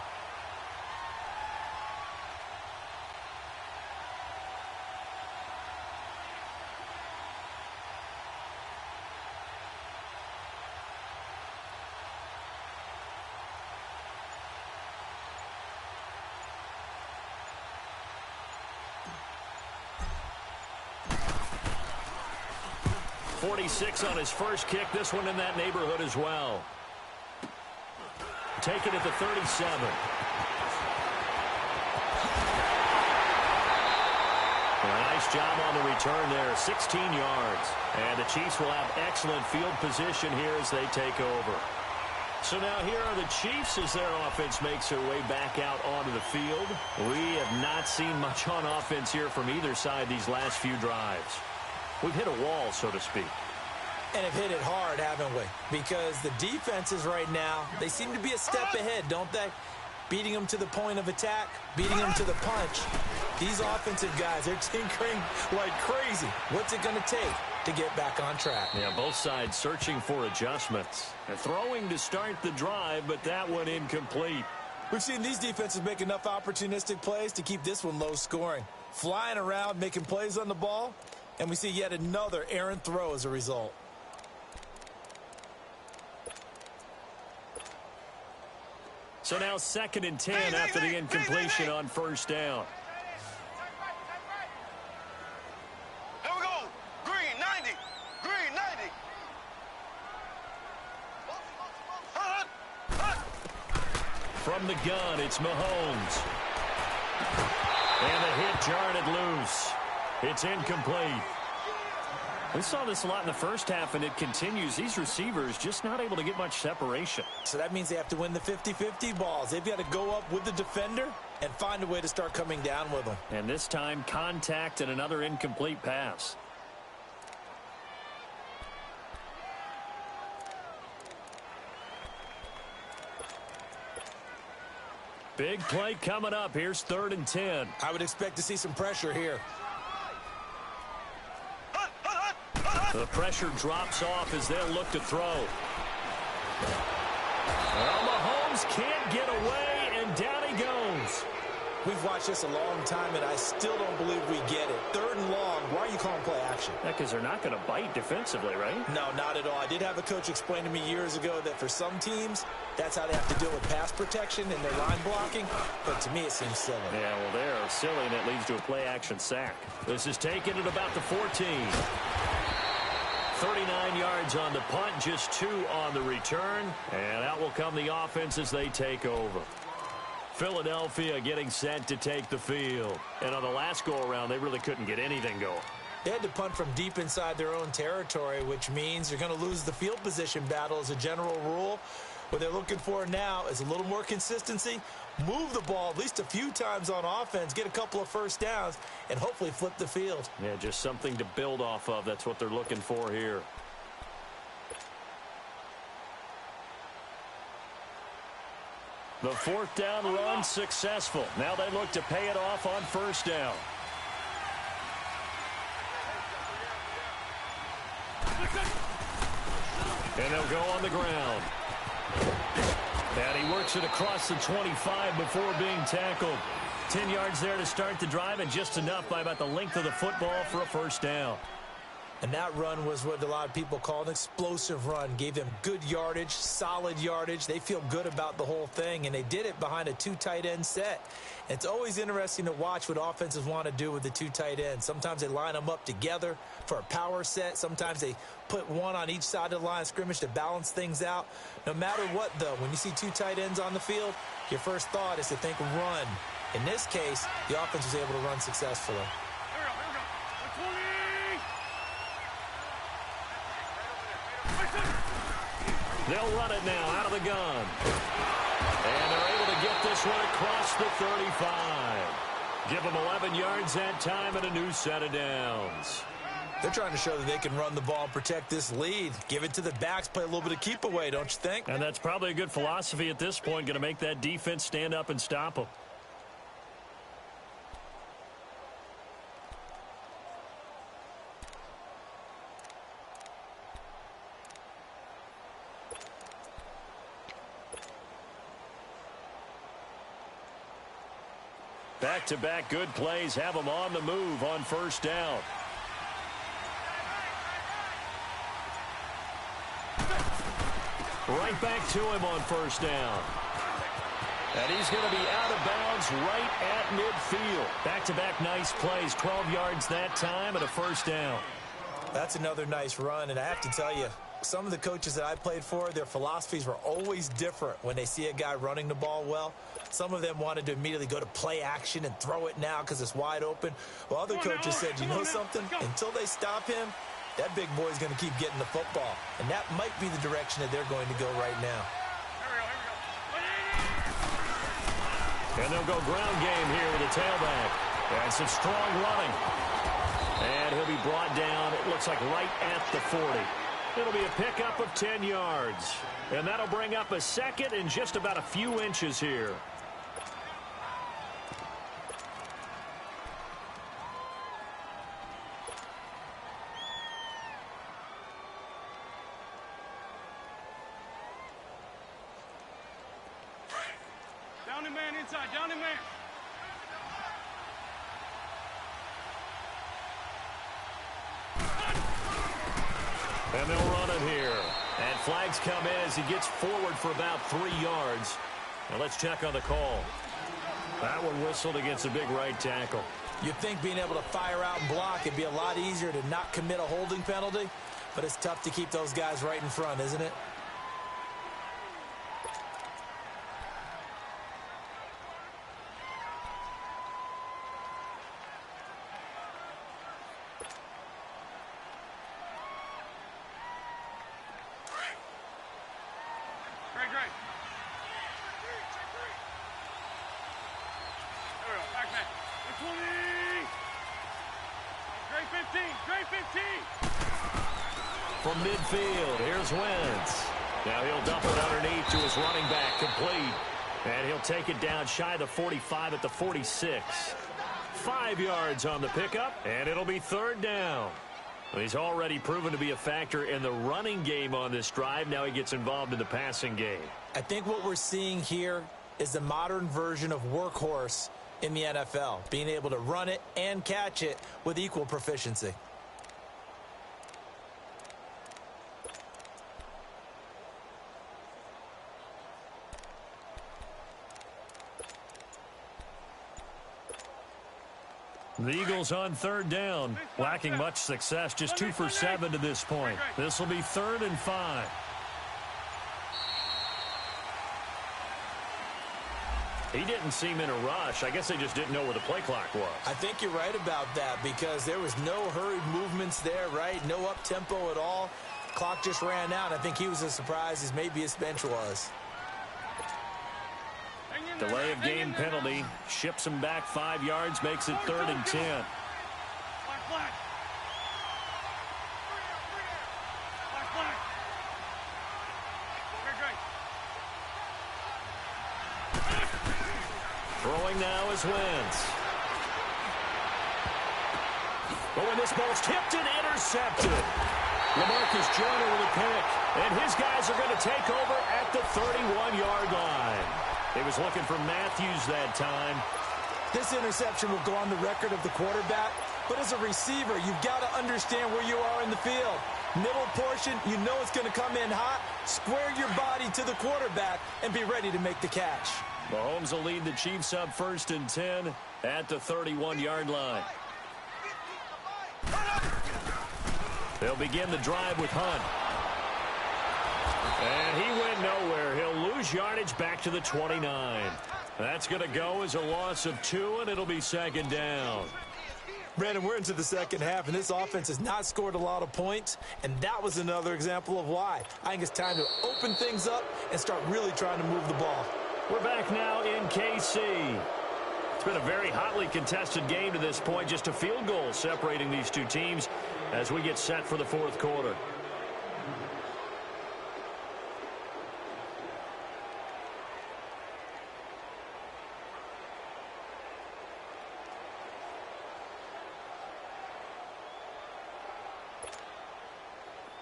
Speaker 3: .46 on his first kick. This one in that neighborhood as well. Taken at the 37. A nice job on the return there. 16 yards. And the Chiefs will have excellent field position here as they take over. So now here are the Chiefs as their offense makes their way back out onto the field. We have not seen much on offense here from either side these last few drives. We've hit a wall, so to speak.
Speaker 5: And have hit it hard, haven't we? Because the defenses right now, they seem to be a step ahead, don't they? Beating them to the point of attack, beating them to the punch. These offensive guys, they're tinkering like crazy. What's it going to take to get back on track?
Speaker 3: Yeah, both sides searching for adjustments. They're throwing to start the drive, but that one incomplete.
Speaker 5: We've seen these defenses make enough opportunistic plays to keep this one low scoring. Flying around, making plays on the ball. And we see yet another errant throw as a result.
Speaker 3: So now 2nd and 10 after the incompletion on 1st down. From the gun, it's Mahomes. And the hit jarred it loose. It's incomplete. We saw this a lot in the first half, and it continues. These receivers just not able to get much separation.
Speaker 5: So that means they have to win the 50-50 balls. They've got to go up with the defender and find a way to start coming down with them.
Speaker 3: And this time, contact and another incomplete pass. Big play coming up. Here's 3rd and 10.
Speaker 5: I would expect to see some pressure here.
Speaker 3: The pressure drops off as they'll look to throw. Well, Mahomes can't get away, and down he goes.
Speaker 5: We've watched this a long time, and I still don't believe we get it. 3rd and long. Why are you calling play action?
Speaker 3: Yeah, because they're not going to bite defensively, right?
Speaker 5: No, not at all. I did have a coach explain to me years ago that for some teams, that's how they have to deal with pass protection and their line blocking. But to me, it seems silly.
Speaker 3: Yeah, well, they're silly, and it leads to a play-action sack. This is taken at about the 14. 39 yards on the punt, just 2 on the return. And out will come the offense as they take over. Philadelphia getting set to take the field. And on the last go-around, they really couldn't get anything going.
Speaker 5: They had to punt from deep inside their own territory, which means you're going to lose the field position battle as a general rule. What they're looking for now is a little more consistency, move the ball at least a few times on offense, get a couple of first downs, and hopefully flip the field.
Speaker 3: Yeah, just something to build off of. That's what they're looking for here. The 4th down run successful. Now they look to pay it off on 1st down. And they'll go on the ground. And he works it across the 25 before being tackled. 10 yards there to start the drive, and just enough by about the length of the football for a 1st down.
Speaker 5: And that run was what a lot of people call an explosive run. Gave them good yardage, solid yardage. They feel good about the whole thing, and they did it behind a 2 tight end set. And it's always interesting to watch what offenses want to do with the 2 tight ends. Sometimes they line them up together for a power set. Sometimes they put one on each side of the line of scrimmage to balance things out. No matter what, though, when you see 2 tight ends on the field, your first thought is to think run. In this case, the offense was able to run successfully.
Speaker 3: They'll run it now out of the gun. And they're able to get this one across the 35. Give them 11 yards that time and a new set of downs.
Speaker 5: They're trying to show that they can run the ball and protect this lead. Give it to the backs, play a little bit of keep away, don't you think?
Speaker 3: And that's probably a good philosophy at this point, going to make that defense stand up and stop them. Back-to-back good plays have them on the move on 1st down. Right back to him on 1st down. And he's going to be out of bounds right at midfield. Back-to-back nice plays, 12 yards that time and a 1st down.
Speaker 5: That's another nice run, and I have to tell you, some of the coaches that I played for, their philosophies were always different when they see a guy running the ball well. Some of them wanted to immediately go to play action and throw it now because it's wide open. Well, other coaches said, you know something? Until they stop him, that big boy's going to keep getting the football. And that might be the direction that they're going to go right now.
Speaker 3: And they'll go ground game here with a tailback. And some strong running. And he'll be brought down, it looks like right at the 40. It'll be a pickup of 10 yards. And that'll bring up a 2nd and just about a few inches here.
Speaker 4: Down the man inside, down the man.
Speaker 3: And they'll run it here. And flags come in as he gets forward for about 3 yards. Now let's check on the call. That one whistled against a big right tackle.
Speaker 5: You'd think being able to fire out and block, it'd be a lot easier to not commit a holding penalty. But it's tough to keep those guys right in front, isn't it?
Speaker 4: Great. There we go. Back man. 20. Great 15. Great 15.
Speaker 3: From midfield, here's Wentz. Now he'll dump it underneath to his running back, complete. And he'll take it down shy of the 45 at the 46. 5 yards on the pickup, and it'll be third down. Well, he's already proven to be a factor in the running game on this drive. Now he gets involved in the passing game.
Speaker 5: I think what we're seeing here is the modern version of workhorse in the NFL, being able to run it and catch it with equal proficiency.
Speaker 3: The Eagles on third down, lacking much success, just 2 for 7 to this point. This will be 3rd and 5. He didn't seem in a rush. I guess they just didn't know where the play clock was.
Speaker 5: I think you're right about that because there was no hurried movements there, right? No up-tempo at all. Clock just ran out. I think he was as surprised as maybe his bench was.
Speaker 3: Delay of game penalty. Ships him back 5 yards, makes it 3rd and 10.
Speaker 4: Black.
Speaker 3: Throwing now is Wentz. Oh, and this ball's tipped and intercepted. LaMarcus Joyner with a pick, and his guys are going to take over at the 31-yard line. He was looking for Matthews that time.
Speaker 5: This interception will go on the record of the quarterback, but as a receiver, you've got to understand where you are in the field. Middle portion, you know it's going to come in hot. Square your body to the quarterback and be ready to make the catch.
Speaker 3: Mahomes will lead the Chiefs up 1st and 10 at the 31-yard line. They'll begin the drive with Hunt. And he went nowhere. He'll lose yardage back to the 29. That's going to go as a loss of 2, and it'll be 2nd down.
Speaker 5: Brandon, we're into the second half, and this offense has not scored a lot of points, and that was another example of why. I think it's time to open things up and start really trying to move the ball.
Speaker 3: We're back now in KC. It's been a very hotly contested game to this point, just a field goal separating these two teams as we get set for the 4th quarter.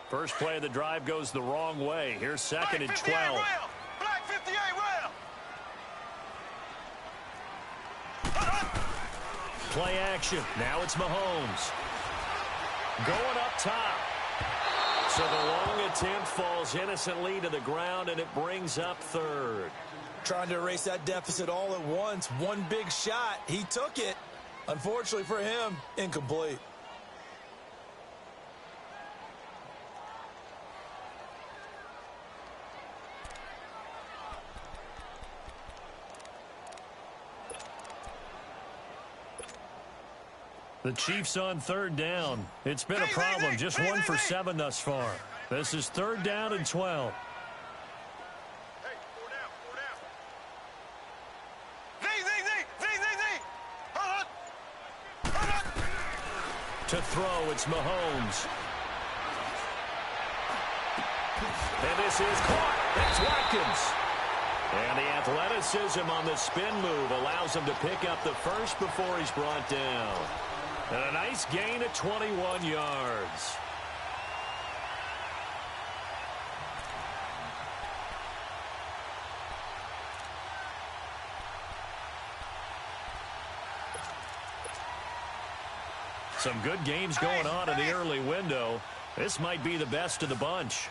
Speaker 3: First play of the drive goes the wrong way. Here's 2nd and 12.
Speaker 4: Black 58 rail.
Speaker 3: Play action. Now it's Mahomes. Going up top. So the long attempt falls innocently to the ground, and it brings up 3rd.
Speaker 5: Trying to erase that deficit all at once. One big shot. He took it. Unfortunately for him, incomplete.
Speaker 3: The Chiefs on 3rd down. It's been a problem. Just 1 for 7 thus far. This is 3rd down and 12.
Speaker 4: Hey, 4 down.
Speaker 3: To throw, it's Mahomes. And this is caught. That's Watkins. And the athleticism on the spin move allows him to pick up the first before he's brought down. And a nice gain of 21 yards. Some good games going on in the early window. This might be the best of the bunch.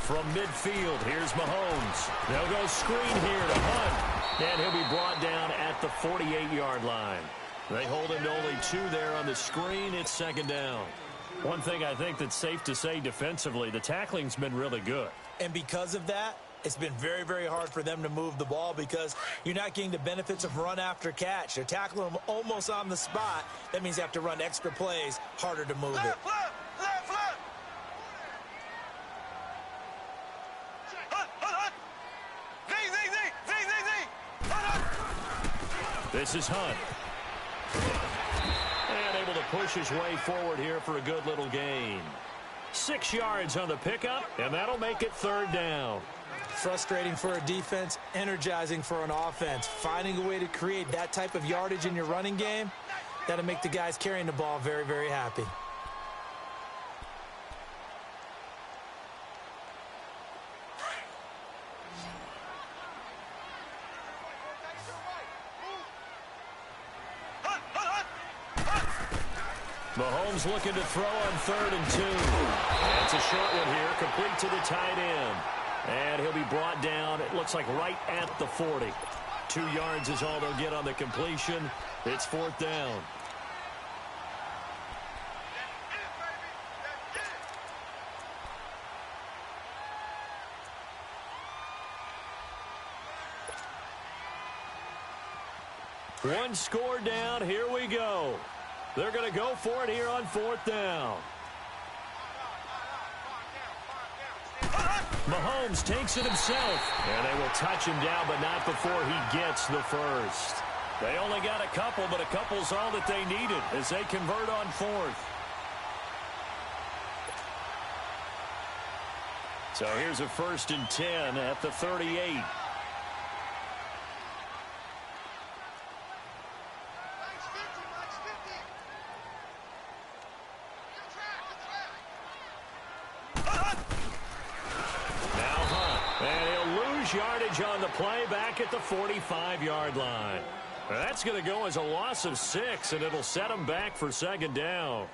Speaker 3: From midfield, here's Mahomes. They'll go screen here to Hunt. And he'll be brought down at the 48-yard line. They hold him to only 2 there on the screen. It's 2nd down. One thing I think that's safe to say defensively, the tackling's been really good.
Speaker 5: And because of that, it's been very, very hard for them to move the ball because you're not getting the benefits of run after catch. They're tackling them almost on the spot. That means you have to run extra plays, harder to move it.
Speaker 4: Left.
Speaker 3: This is Hunt. And able to push his way forward here for a good little gain. 6 yards on the pickup, and that'll make it 3rd down.
Speaker 5: Frustrating for a defense, energizing for an offense. Finding a way to create that type of yardage in your running game, that'll make the guys carrying the ball very, very happy.
Speaker 3: Mahomes looking to throw on 3rd and 2. That's a short one here, complete to the tight end. And he'll be brought down, it looks like right at the 40. 2 yards is all they'll get on the completion. It's 4th down. One score down, here we go. They're going to go for it here on 4th down. Mahomes takes it himself, and they will touch him down, but not before he gets the first. They only got a couple, but a couple's all that they needed as they convert on 4th. So here's a 1st and 10 at the 38. Yardage on the play back at the 45-yard line. That's going to go as a loss of 6, and it'll set them back for 2nd down.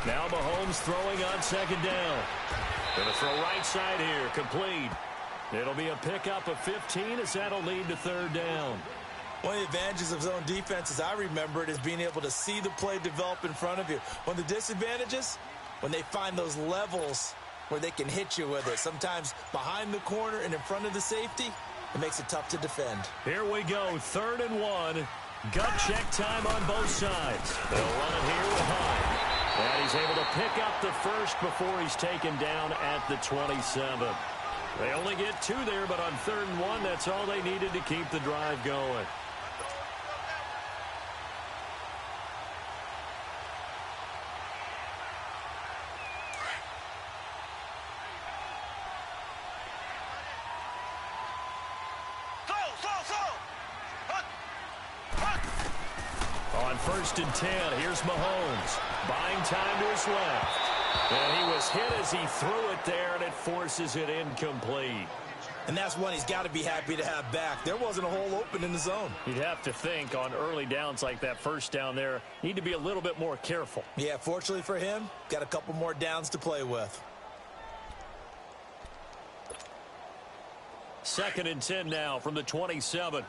Speaker 3: Now Mahomes throwing on 2nd down. Going to throw right side here, complete. It'll be a pickup of 15 as that'll lead to 3rd down.
Speaker 5: One of the advantages of zone defense, as I remember it, is being able to see the play develop in front of you. One of the disadvantages, when they find those levels where they can hit you with it. Sometimes behind the corner and in front of the safety, it makes it tough to defend.
Speaker 3: Here we go, 3rd and 1. Gut check time on both sides. They'll run it here with Hunt. And he's able to pick up the first before he's taken down at the 27. They only get 2 there, but on 3rd and 1, that's all they needed to keep the drive going. On 1st and 10, here's Mahomes. Buying time to his left. And he was hit as he threw it there, and it forces it incomplete.
Speaker 5: And that's one he's got to be happy to have back. There wasn't a hole open in the zone.
Speaker 3: You'd have to think on early downs like that, 1st down there, need to be a little bit more careful.
Speaker 5: Yeah, fortunately for him, got a couple more downs to play with.
Speaker 3: 2nd and 10 now from the 27.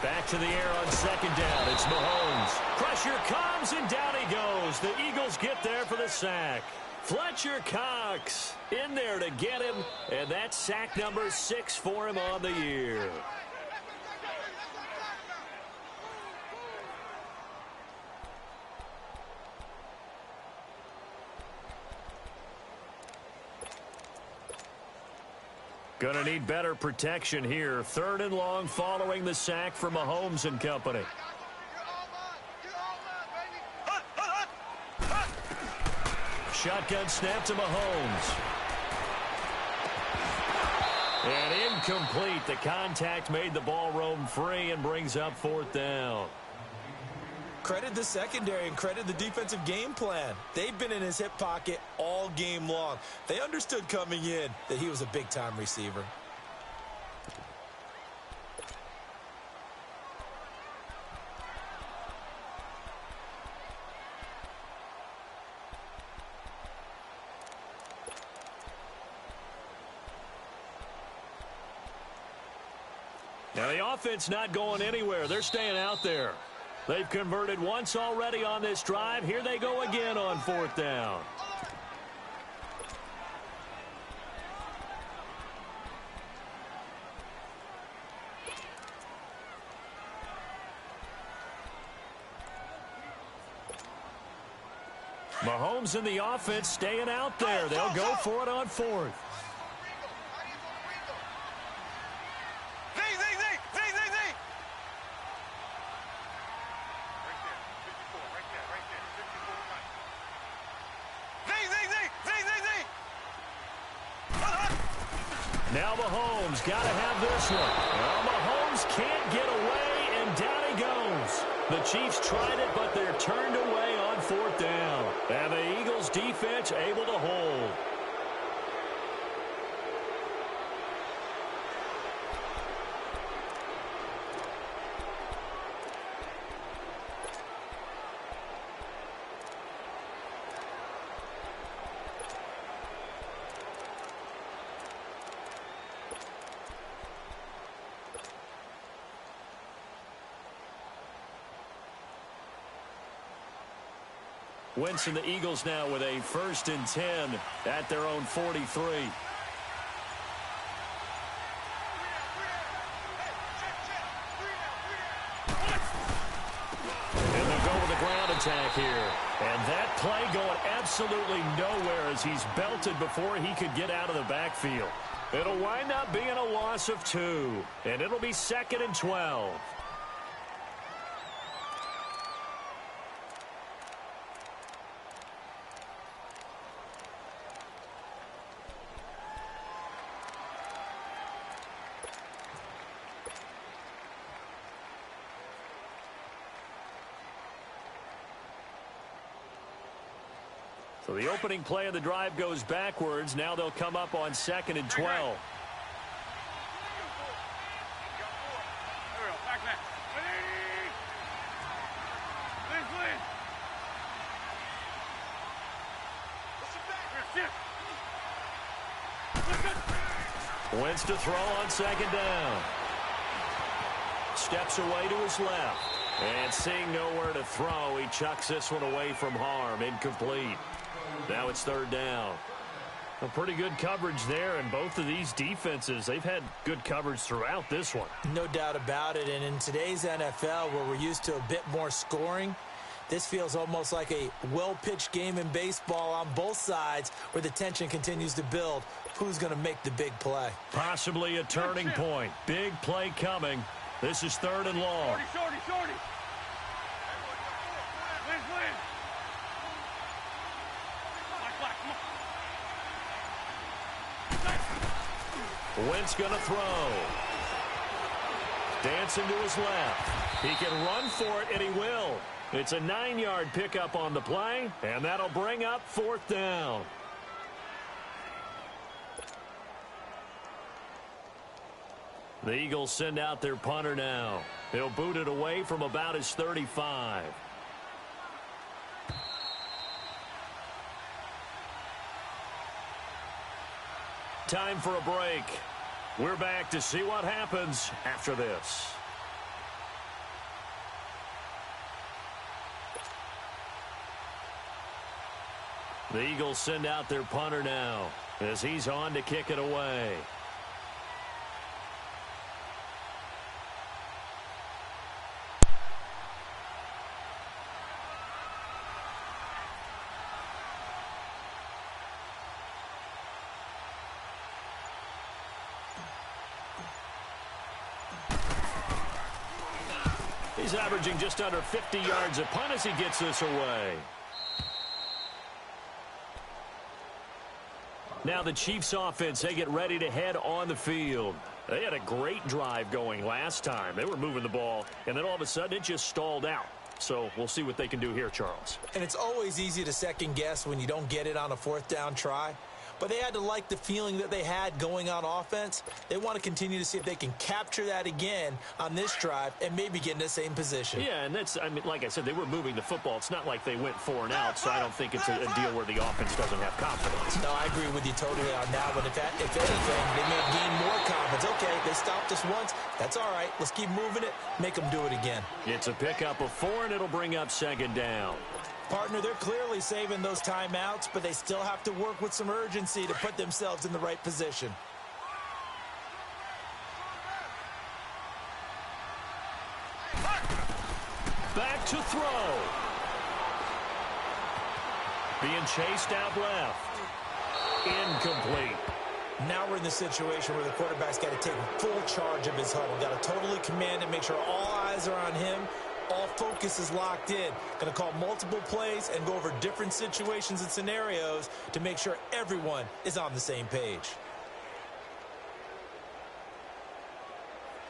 Speaker 3: Back to the air on 2nd down. It's Mahomes. Pressure comes, and down he goes. The Eagles get there for the sack. Fletcher Cox in there to get him, and that's sack number 6 for him on the year. Going to need better protection here. 3rd and long following the sack for Mahomes and company. Shotgun snap to Mahomes. And incomplete. The contact made the ball roam free and brings up 4th down.
Speaker 5: Credit the secondary and credit the defensive game plan. They've been in his hip pocket all game long. They understood coming in that he was a big-time receiver.
Speaker 3: Now the offense not going anywhere. They're staying out there. They've converted once already on this drive. Here they go again on 4th down. Mahomes and the offense staying out there. They'll go for it on fourth. Now Mahomes got to have this one. Well, Mahomes can't get away, and down he goes. The Chiefs tried it, but they're turned away on fourth down. And the Eagles defense able to hold. Wentz and the Eagles now with a 1st and 10 at their own 43. And they'll go with a ground attack here. And that play going absolutely nowhere as he's belted before he could get out of the backfield. It'll wind up being a loss of 2. And it'll be 2nd and 12. So the opening play of the drive goes backwards. Now they'll come up on 2nd and 12. Wentz to throw on 2nd down. Steps away to his left. And seeing nowhere to throw, he chucks this one away from harm. Incomplete. Now it's 3rd down. A pretty good coverage there, and both of these defenses, they've had good coverage throughout this one.
Speaker 5: No doubt about it, and in today's NFL, where we're used to a bit more scoring, this feels almost like a well-pitched game in baseball on both sides where the tension continues to build. Who's going to make the big play?
Speaker 3: Possibly a turning point. Big play coming. This is 3rd and long.
Speaker 4: Shorty.
Speaker 3: Wentz going to throw. Dancing to his left. He can run for it, and he will. It's a 9-yard pickup on the play, and that'll bring up 4th down. The Eagles send out their punter now. He'll boot it away from about his 35. Time for a break. We're back to see what happens after this. The Eagles send out their punter now as he's on to kick it away. He's averaging just under 50 yards a punt as he gets this away. Now the Chiefs offense, they get ready to head on the field. They had a great drive going last time. They were moving the ball, and then all of a sudden it just stalled out. So we'll see what they can do here, Charles.
Speaker 5: And it's always easy to second guess when you don't get it on a 4th down try. But they had to like the feeling that they had going on offense. They want to continue to see if they can capture that again on this drive and maybe get in the same position.
Speaker 3: Yeah, and that's, I mean, like I said, they were moving the football. It's not like they went 4 and out, so I don't think it's a deal where the offense doesn't have confidence.
Speaker 5: No, I agree with you totally on that one. If anything, they may have gained more confidence. Okay, they stopped us once. That's all right. Let's keep moving it. Make them do it again.
Speaker 3: It's a pickup of 4, and it'll bring up 2nd down.
Speaker 5: Partner, they're clearly saving those timeouts, but they still have to work with some urgency to put themselves in the right position.
Speaker 3: Back to throw. Being chased out left. Incomplete.
Speaker 5: Now we're in the situation where the quarterback's got to take full charge of his huddle. Got to totally command it, make sure all eyes are on him. All focus is locked in. Going to call multiple plays and go over different situations and scenarios to make sure everyone is on the same page.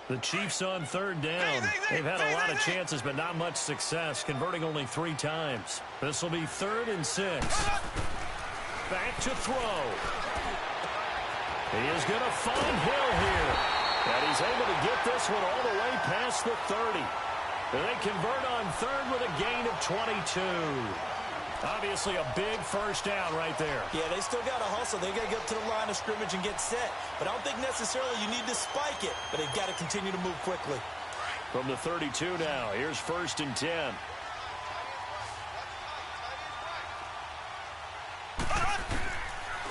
Speaker 3: The Chiefs on third down. They've had a lot of chances, but not much success, converting only 3 times. This will be 3rd and 6. Back to throw. He is going to find Hill here. And he's able to get this one all the way past the 30. And they convert on 3rd with a gain of 22. Obviously a big first down right there.
Speaker 5: Yeah, they still got to hustle. They got to get to the line of scrimmage and get set. But I don't think necessarily you need to spike it. But they've got to continue to move quickly.
Speaker 3: From the 32 now, here's 1st and 10.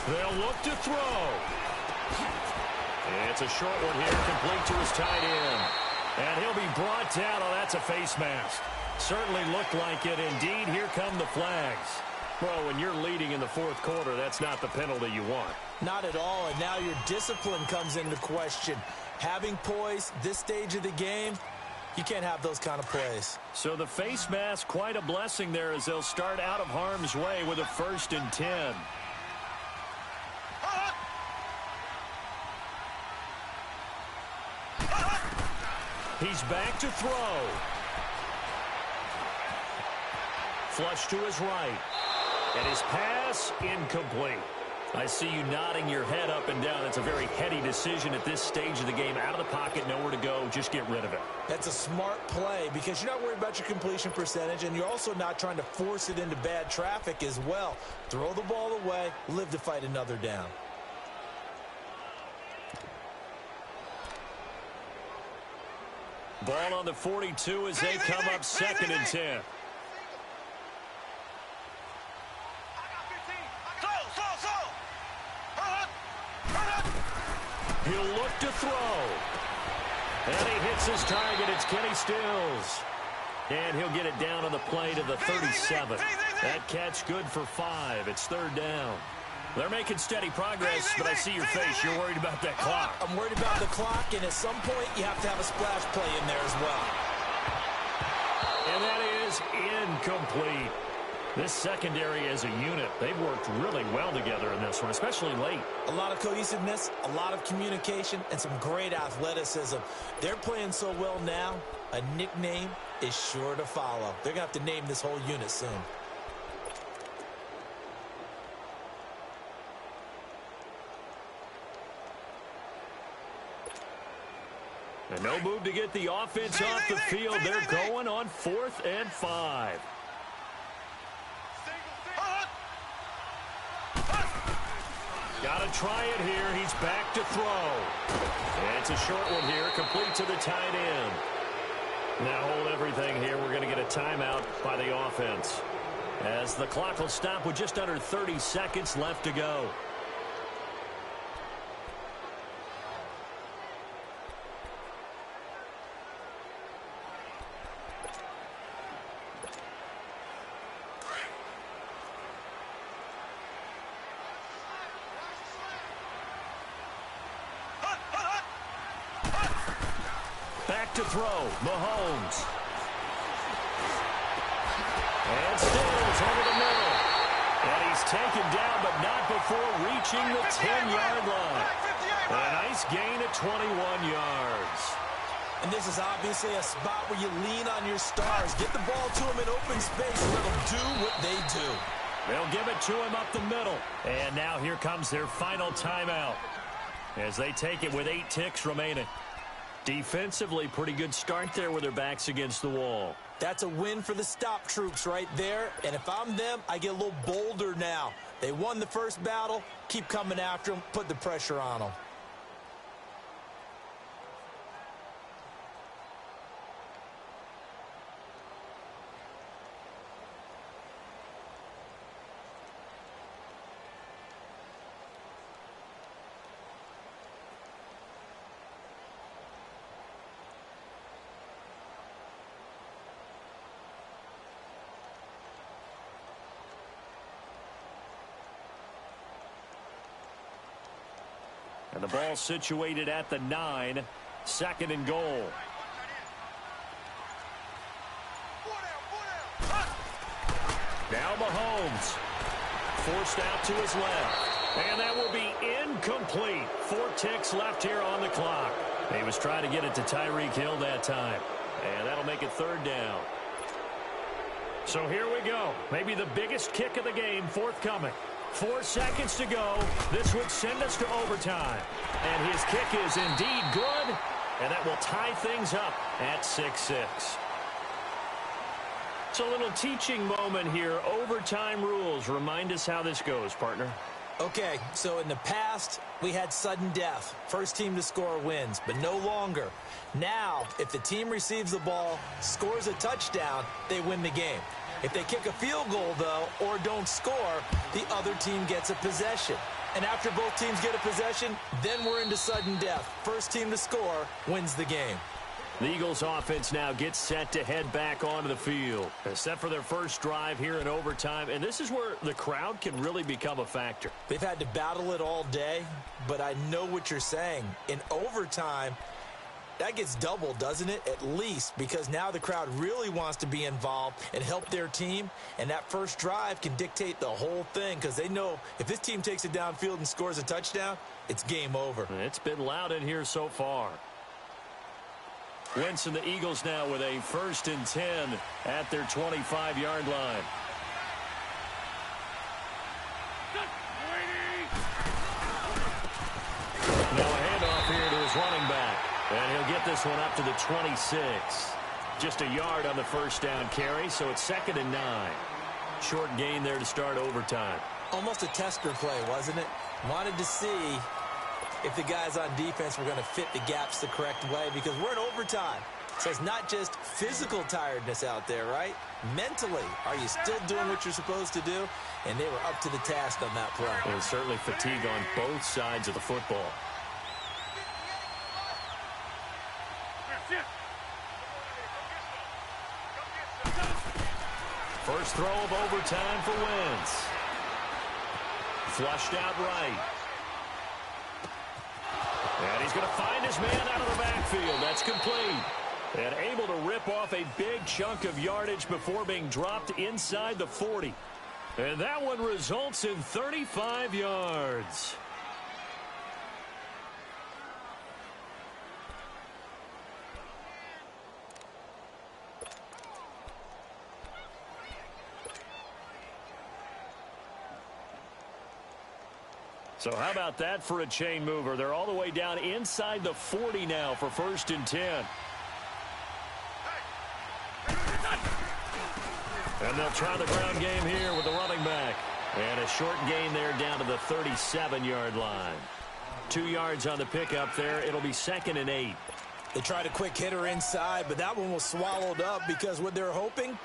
Speaker 3: They'll look to throw. It's a short one here, complete to his tight end. And he'll be brought down. Oh, that's a face mask. Certainly looked like it. Indeed, here come the flags. Well, when you're leading in the 4th quarter, that's not the penalty you want.
Speaker 5: Not at all, and now your discipline comes into question. Having poise this stage of the game, you can't have those kind of plays.
Speaker 3: So the face mask, quite a blessing there as they'll start out of harm's way with a 1st and 10. He's back to throw. Flush to his right. And his pass, incomplete. I see you nodding your head up and down. It's a very heady decision at this stage of the game. Out of the pocket, nowhere to go. Just get rid of it.
Speaker 5: That's a smart play because you're not worried about your completion percentage, and you're also not trying to force it into bad traffic as well. Throw the ball away, live to fight another down.
Speaker 3: Ball on the 42 as they come up 2nd and 10. He'll look to throw. And he hits his target. It's Kenny Stills. And he'll get it down on the play to the 37. That catch good for 5. It's 3rd down. They're making steady progress, but I see your face. You're worried about that clock.
Speaker 5: I'm worried about the clock, and at some point, you have to have a splash play in there as well.
Speaker 3: And that is incomplete. This secondary as a unit, they've worked really well together in this one, especially late.
Speaker 5: A lot of cohesiveness, a lot of communication, and some great athleticism. They're playing so well now, a nickname is sure to follow. They're going to have to name this whole unit soon.
Speaker 3: And no move to get the offense off the field. They're going on 4th and 5. Got to try it here. He's back to throw. It's a short one here, complete to the tight end. Now hold everything here. We're going to get a timeout by the offense, as the clock will stop with just under 30 seconds left to go. To throw, Mahomes. And Stills over the middle. And he's taken down, but not before reaching the 10-yard line. A nice gain of 21 yards.
Speaker 5: And this is obviously a spot where you lean on your stars. Get the ball to them in open space and let them do what they do.
Speaker 3: They'll give it to him up the middle. And now here comes their final timeout as they take it with 8 ticks remaining. Defensively, pretty good start there with their backs against the wall.
Speaker 5: That's a win for the stop troops right there. And if I'm them, I get a little bolder now. They won the first battle. Keep coming after them. Put the pressure on them.
Speaker 3: And the ball situated at the 9, 2nd and goal. Now Mahomes, forced out to his left. And that will be incomplete. 4 ticks left here on the clock. He was trying to get it to Tyreek Hill that time. And that'll make it 3rd down. So here we go. Maybe the biggest kick of the game forthcoming. 4 seconds to go. This would send us to overtime. And his kick is indeed good. And that will tie things up at 6-6. So a little teaching moment here. Overtime rules. Remind us how this goes, partner.
Speaker 5: Okay, so in the past, we had sudden death. First team to score wins, but no longer. Now, if the team receives the ball, scores a touchdown, they win the game. If they kick a field goal, though, or don't score, the other team gets a possession. And after both teams get a possession, then we're into sudden death. First team to score wins the game.
Speaker 3: The Eagles offense now gets set to head back onto the field. They're set for their first drive here in overtime, and this is where the crowd can really become a factor.
Speaker 5: They've had to battle it all day, but I know what you're saying. In overtime, that gets doubled, doesn't it? At least, because now the crowd really wants to be involved and help their team, and that first drive can dictate the whole thing because they know if this team takes it downfield and scores a touchdown, it's game over.
Speaker 3: It's been loud in here so far. Wentz and the Eagles now with a 1st and 10 at their 25-yard line. Now a handoff here to his running back. And he'll get this one up to the 26. Just a yard on the first down carry, so it's 2nd and 9. Short gain there to start overtime.
Speaker 5: Almost a tester play, wasn't it? Wanted to see if the guys on defense were going to fit the gaps the correct way because we're in overtime. So it's not just physical tiredness out there, right? Mentally, are you still doing what you're supposed to do? And they were up to the task on that play.
Speaker 3: And certainly fatigue on both sides of the football. First throw of overtime for Wentz. Flushed out right. And he's going to find his man out of the backfield. That's complete. And able to rip off a big chunk of yardage before being dropped inside the 40. And that one results in 35 yards. So how about that for a chain mover? They're all the way down inside the 40 now for 1st and 10. And they'll try the ground game here with the running back. And a short gain there down to the 37-yard line. 2 yards on the pickup there. It'll be 2nd and 8.
Speaker 5: They tried a quick hitter inside, but that one was swallowed up because what they're hoping,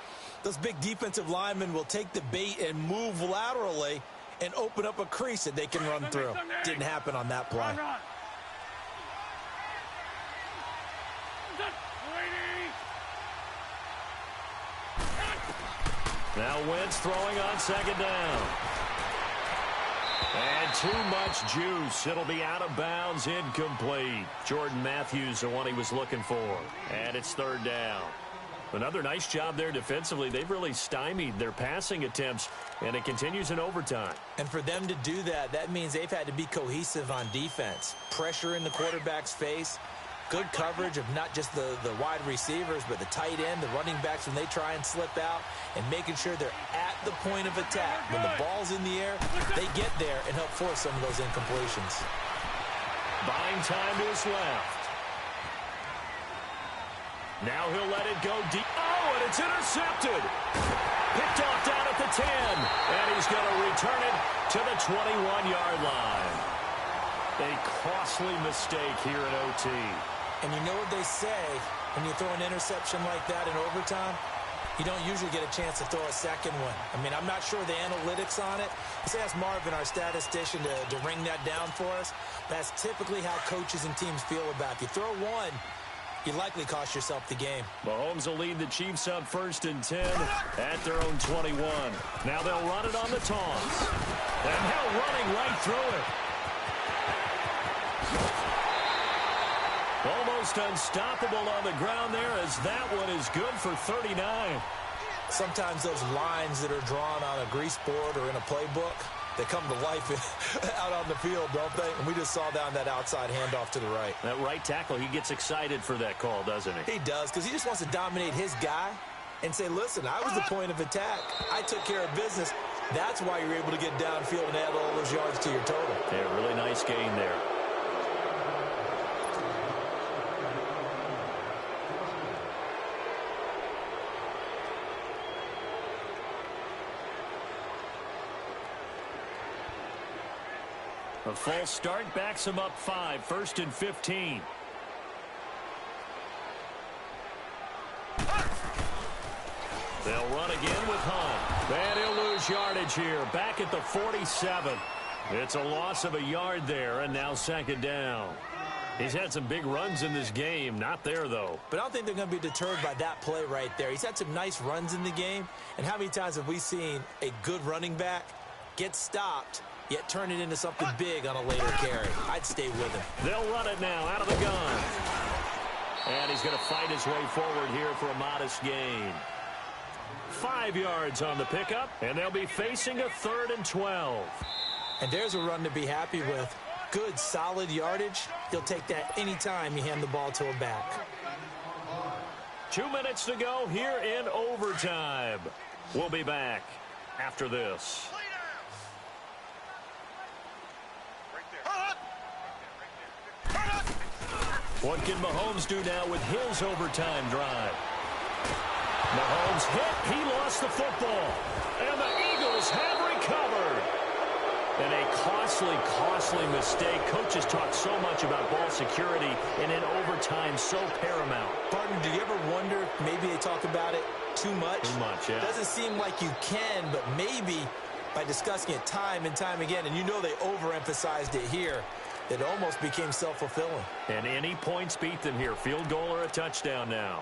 Speaker 5: those big defensive linemen will take the bait and move laterally and open up a crease that they can run through. Didn't happen on that play.
Speaker 3: Now Wentz throwing on 2nd down. And too much juice. It'll be out of bounds, incomplete. Jordan Matthews, the one he was looking for. And it's 3rd down. Another nice job there defensively. They've really stymied their passing attempts, and it continues in overtime.
Speaker 5: And for them to do that, that means they've had to be cohesive on defense. Pressure in the quarterback's face. Good coverage of not just the wide receivers, but the tight end, the running backs when they try and slip out, and making sure they're at the point of attack. When the ball's in the air, they get there and help force some of those incompletions.
Speaker 3: Buying time to his left. Now he'll let it go deep. Oh, and it's intercepted. Picked off down at the 10. And he's going to return it to the 21-yard line. A costly mistake here in OT.
Speaker 5: And you know what they say, when you throw an interception like that in overtime, you don't usually get a chance to throw a second one. I mean, I'm not sure the analytics on it. Let's ask Marvin, our statistician, to ring that down for us. That's typically how coaches and teams feel about it. If you throw one, you likely cost yourself the game.
Speaker 3: Mahomes will lead the Chiefs on 1st and 10 at their own 21. Now they'll run it on the toss. And now running right through it. Almost unstoppable on the ground there, as that one is good for 39.
Speaker 5: Sometimes those lines that are drawn on a grease board or in a playbook, they come to life out on the field, don't they? And we just saw down that outside handoff to the right.
Speaker 3: That right tackle, he gets excited for that call, doesn't he?
Speaker 5: He does, because he just wants to dominate his guy and say, listen, I was the point of attack. I took care of business. That's why you're able to get downfield and add all those yards to your total.
Speaker 3: Yeah, really nice gain there. A false start backs him up 5, 1st and 15. They'll run again with Hunt. And he'll lose yardage here, back at the 47. It's a loss of a yard there, and now 2nd down. He's had some big runs in this game. Not there, though.
Speaker 5: But I don't think they're going to be deterred by that play right there. He's had some nice runs in the game. And how many times have we seen a good running back get stopped, yet turn it into something big on a later carry? I'd stay with him.
Speaker 3: They'll run it now out of the gun. And he's going to fight his way forward here for a modest gain. 5 yards on the pickup, and they'll be facing a 3rd and 12.
Speaker 5: And there's a run to be happy with. Good, solid yardage. He'll take that anytime you hand the ball to a back.
Speaker 3: 2 minutes to go here in overtime. We'll be back after this. What can Mahomes do now with his overtime drive? Mahomes hit. He lost the football. And the Eagles have recovered. And a costly mistake. Coaches talk so much about ball security, and in overtime, so paramount.
Speaker 5: Barton, do you ever wonder if maybe they talk about it too much?
Speaker 3: Too much, yeah.
Speaker 5: Doesn't seem like you can, but maybe by discussing it time and time again, and you know they overemphasized it here, it almost became self-fulfilling.
Speaker 3: And any points beat them here. Field goal or a touchdown now.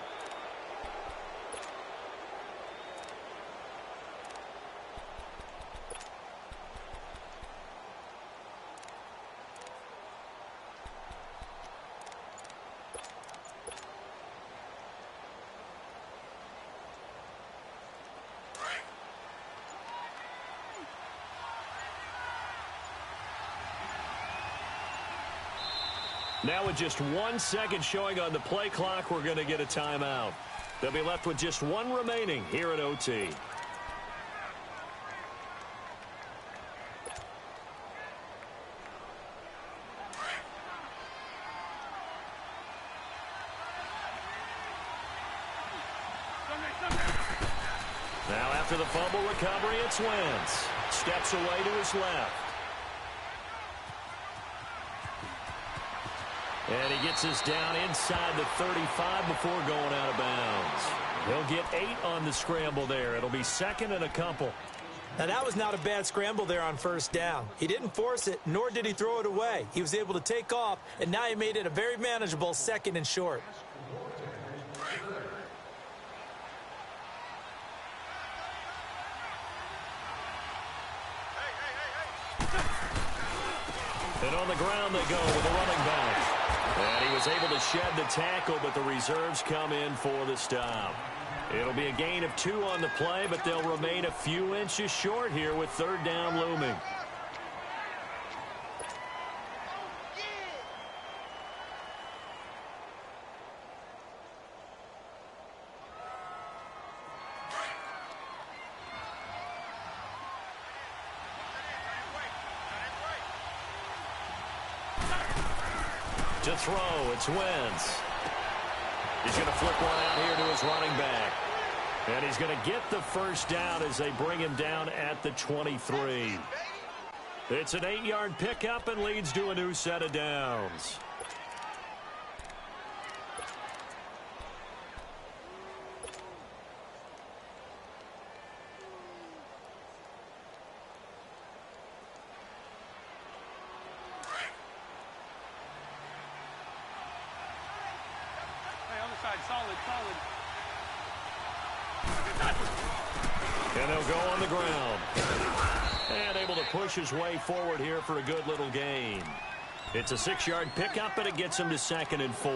Speaker 3: Now with just 1 second showing on the play clock, we're going to get a timeout. They'll be left with just 1 remaining here at OT. Now after the fumble recovery, it's Wentz. Steps away to his left. And he gets us down inside the 35 before going out of bounds. He'll get 8 on the scramble there. It'll be 2nd and a couple.
Speaker 5: Now, that was not a bad scramble there on 1st down. He didn't force it, nor did he throw it away. He was able to take off, and now he made it a very manageable 2nd and short.
Speaker 3: And on the ground they go with a running back. And he was able to shed the tackle, but the reserves come in for the stop. It'll be a gain of 2 on the play, but they'll remain a few inches short here with 3rd down looming. To throw, it's Wentz. He's going to flip one out here to his running back. And he's going to get the 1st down as they bring him down at the 23. It's an 8-yard pickup and leads to a new set of downs.
Speaker 4: Solid.
Speaker 3: And they'll go on the ground. And able to push his way forward here for a good little gain. It's a 6-yard pickup, and it gets him to 2nd and 4.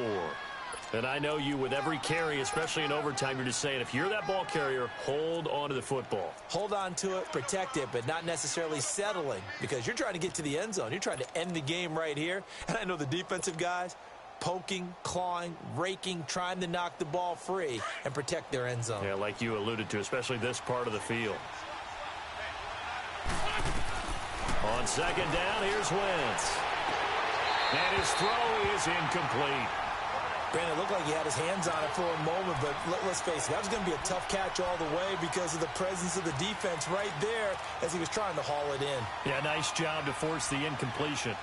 Speaker 3: And I know you, with every carry, especially in overtime, you're just saying, if you're that ball carrier, hold on to the football.
Speaker 5: Hold on to it, protect it, but not necessarily settling, because you're trying to get to the end zone. You're trying to end the game right here. And I know the defensive guys, poking, clawing, raking, trying to knock the ball free and protect their end zone.
Speaker 3: Yeah, like you alluded to, especially this part of the field. On 2nd down, here's Wentz. And his throw is incomplete.
Speaker 5: Brandon, it looked like he had his hands on it for a moment, but let's face it, that was going to be a tough catch all the way because of the presence of the defense right there as he was trying to haul it in.
Speaker 3: Yeah, nice job to force the incompletion.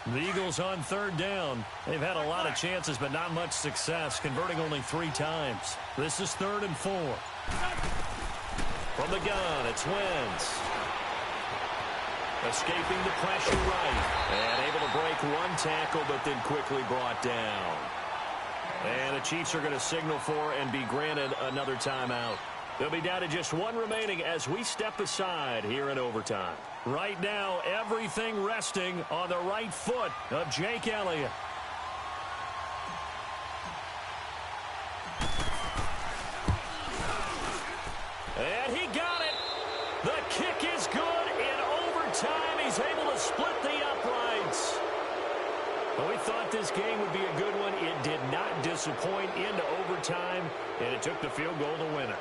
Speaker 3: The Eagles on 3rd down. They've had a lot of chances, but not much success, converting only 3 times. This is 3rd and 4. From the gun, it's Wentz. Escaping the pressure right. And able to break 1 tackle, but then quickly brought down. And the Chiefs are going to signal for and be granted another timeout. They'll be down to just 1 remaining as we step aside here in overtime. Right now, everything resting on the right foot of Jake Elliott. And he got it. The kick is good in overtime. He's able to split the uprights. Well, we thought this game would be a good one. It did not disappoint into overtime, and it took the field goal to win it.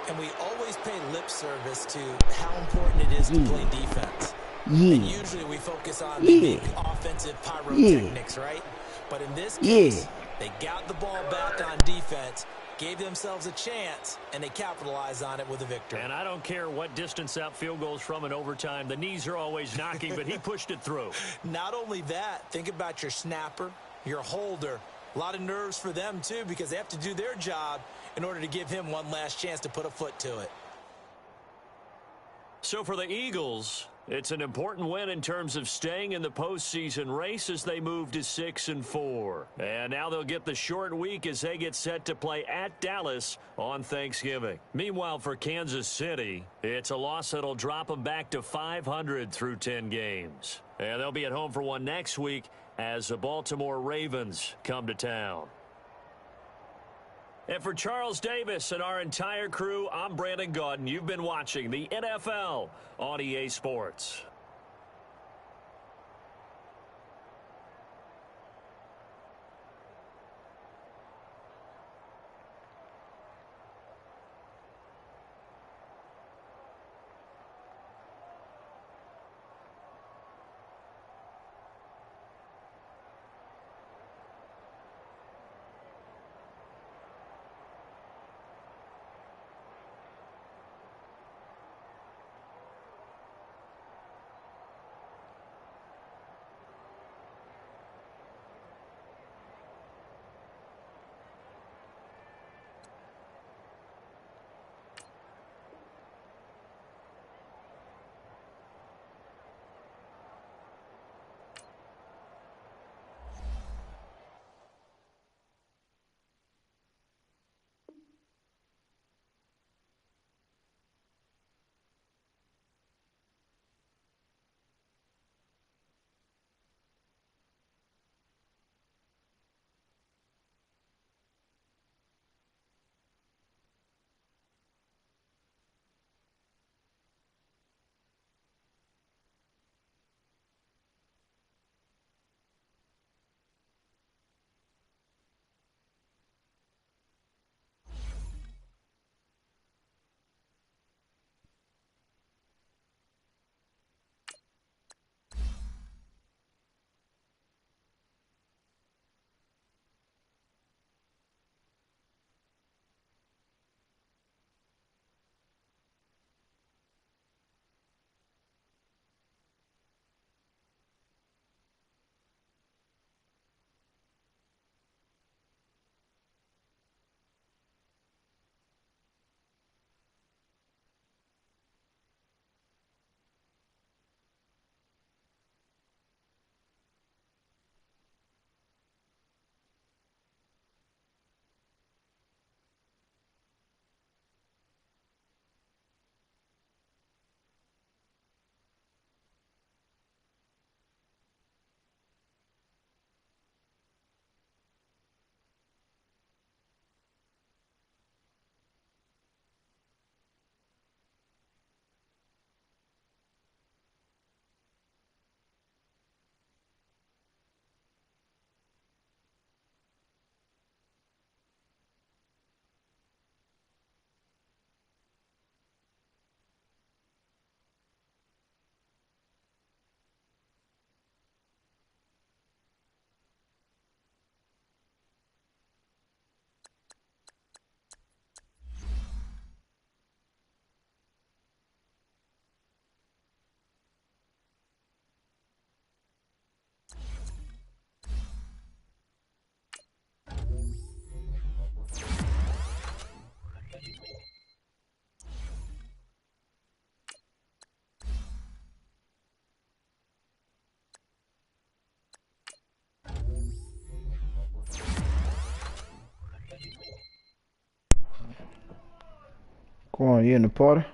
Speaker 5: And we always pay lip service to how important it is to play defense. And usually we focus on the big offensive pyrotechnics, right? But in this case, they got the ball back on defense, gave themselves a chance, and they capitalized on it with a victory.
Speaker 3: And I don't care what distance out field goals from in overtime. The knees are always knocking, but he pushed it through.
Speaker 5: Not only that, think about your snapper, your holder. A lot of nerves for them, too, because they have to do their job in order to give him one last chance to put a foot to it.
Speaker 3: So for the Eagles, it's an important win in terms of staying in the postseason race as they move to 6 and 4. And now they'll get the short week as they get set to play at Dallas on Thanksgiving. Meanwhile, for Kansas City, it's a loss that'll drop them back to 500 through 10 games. And they'll be at home for one next week as the Baltimore Ravens come to town. And for Charles Davis and our entire crew, I'm Brandon Gaudin. You've been watching the NFL on EA Sports.
Speaker 1: Come on, you in the party?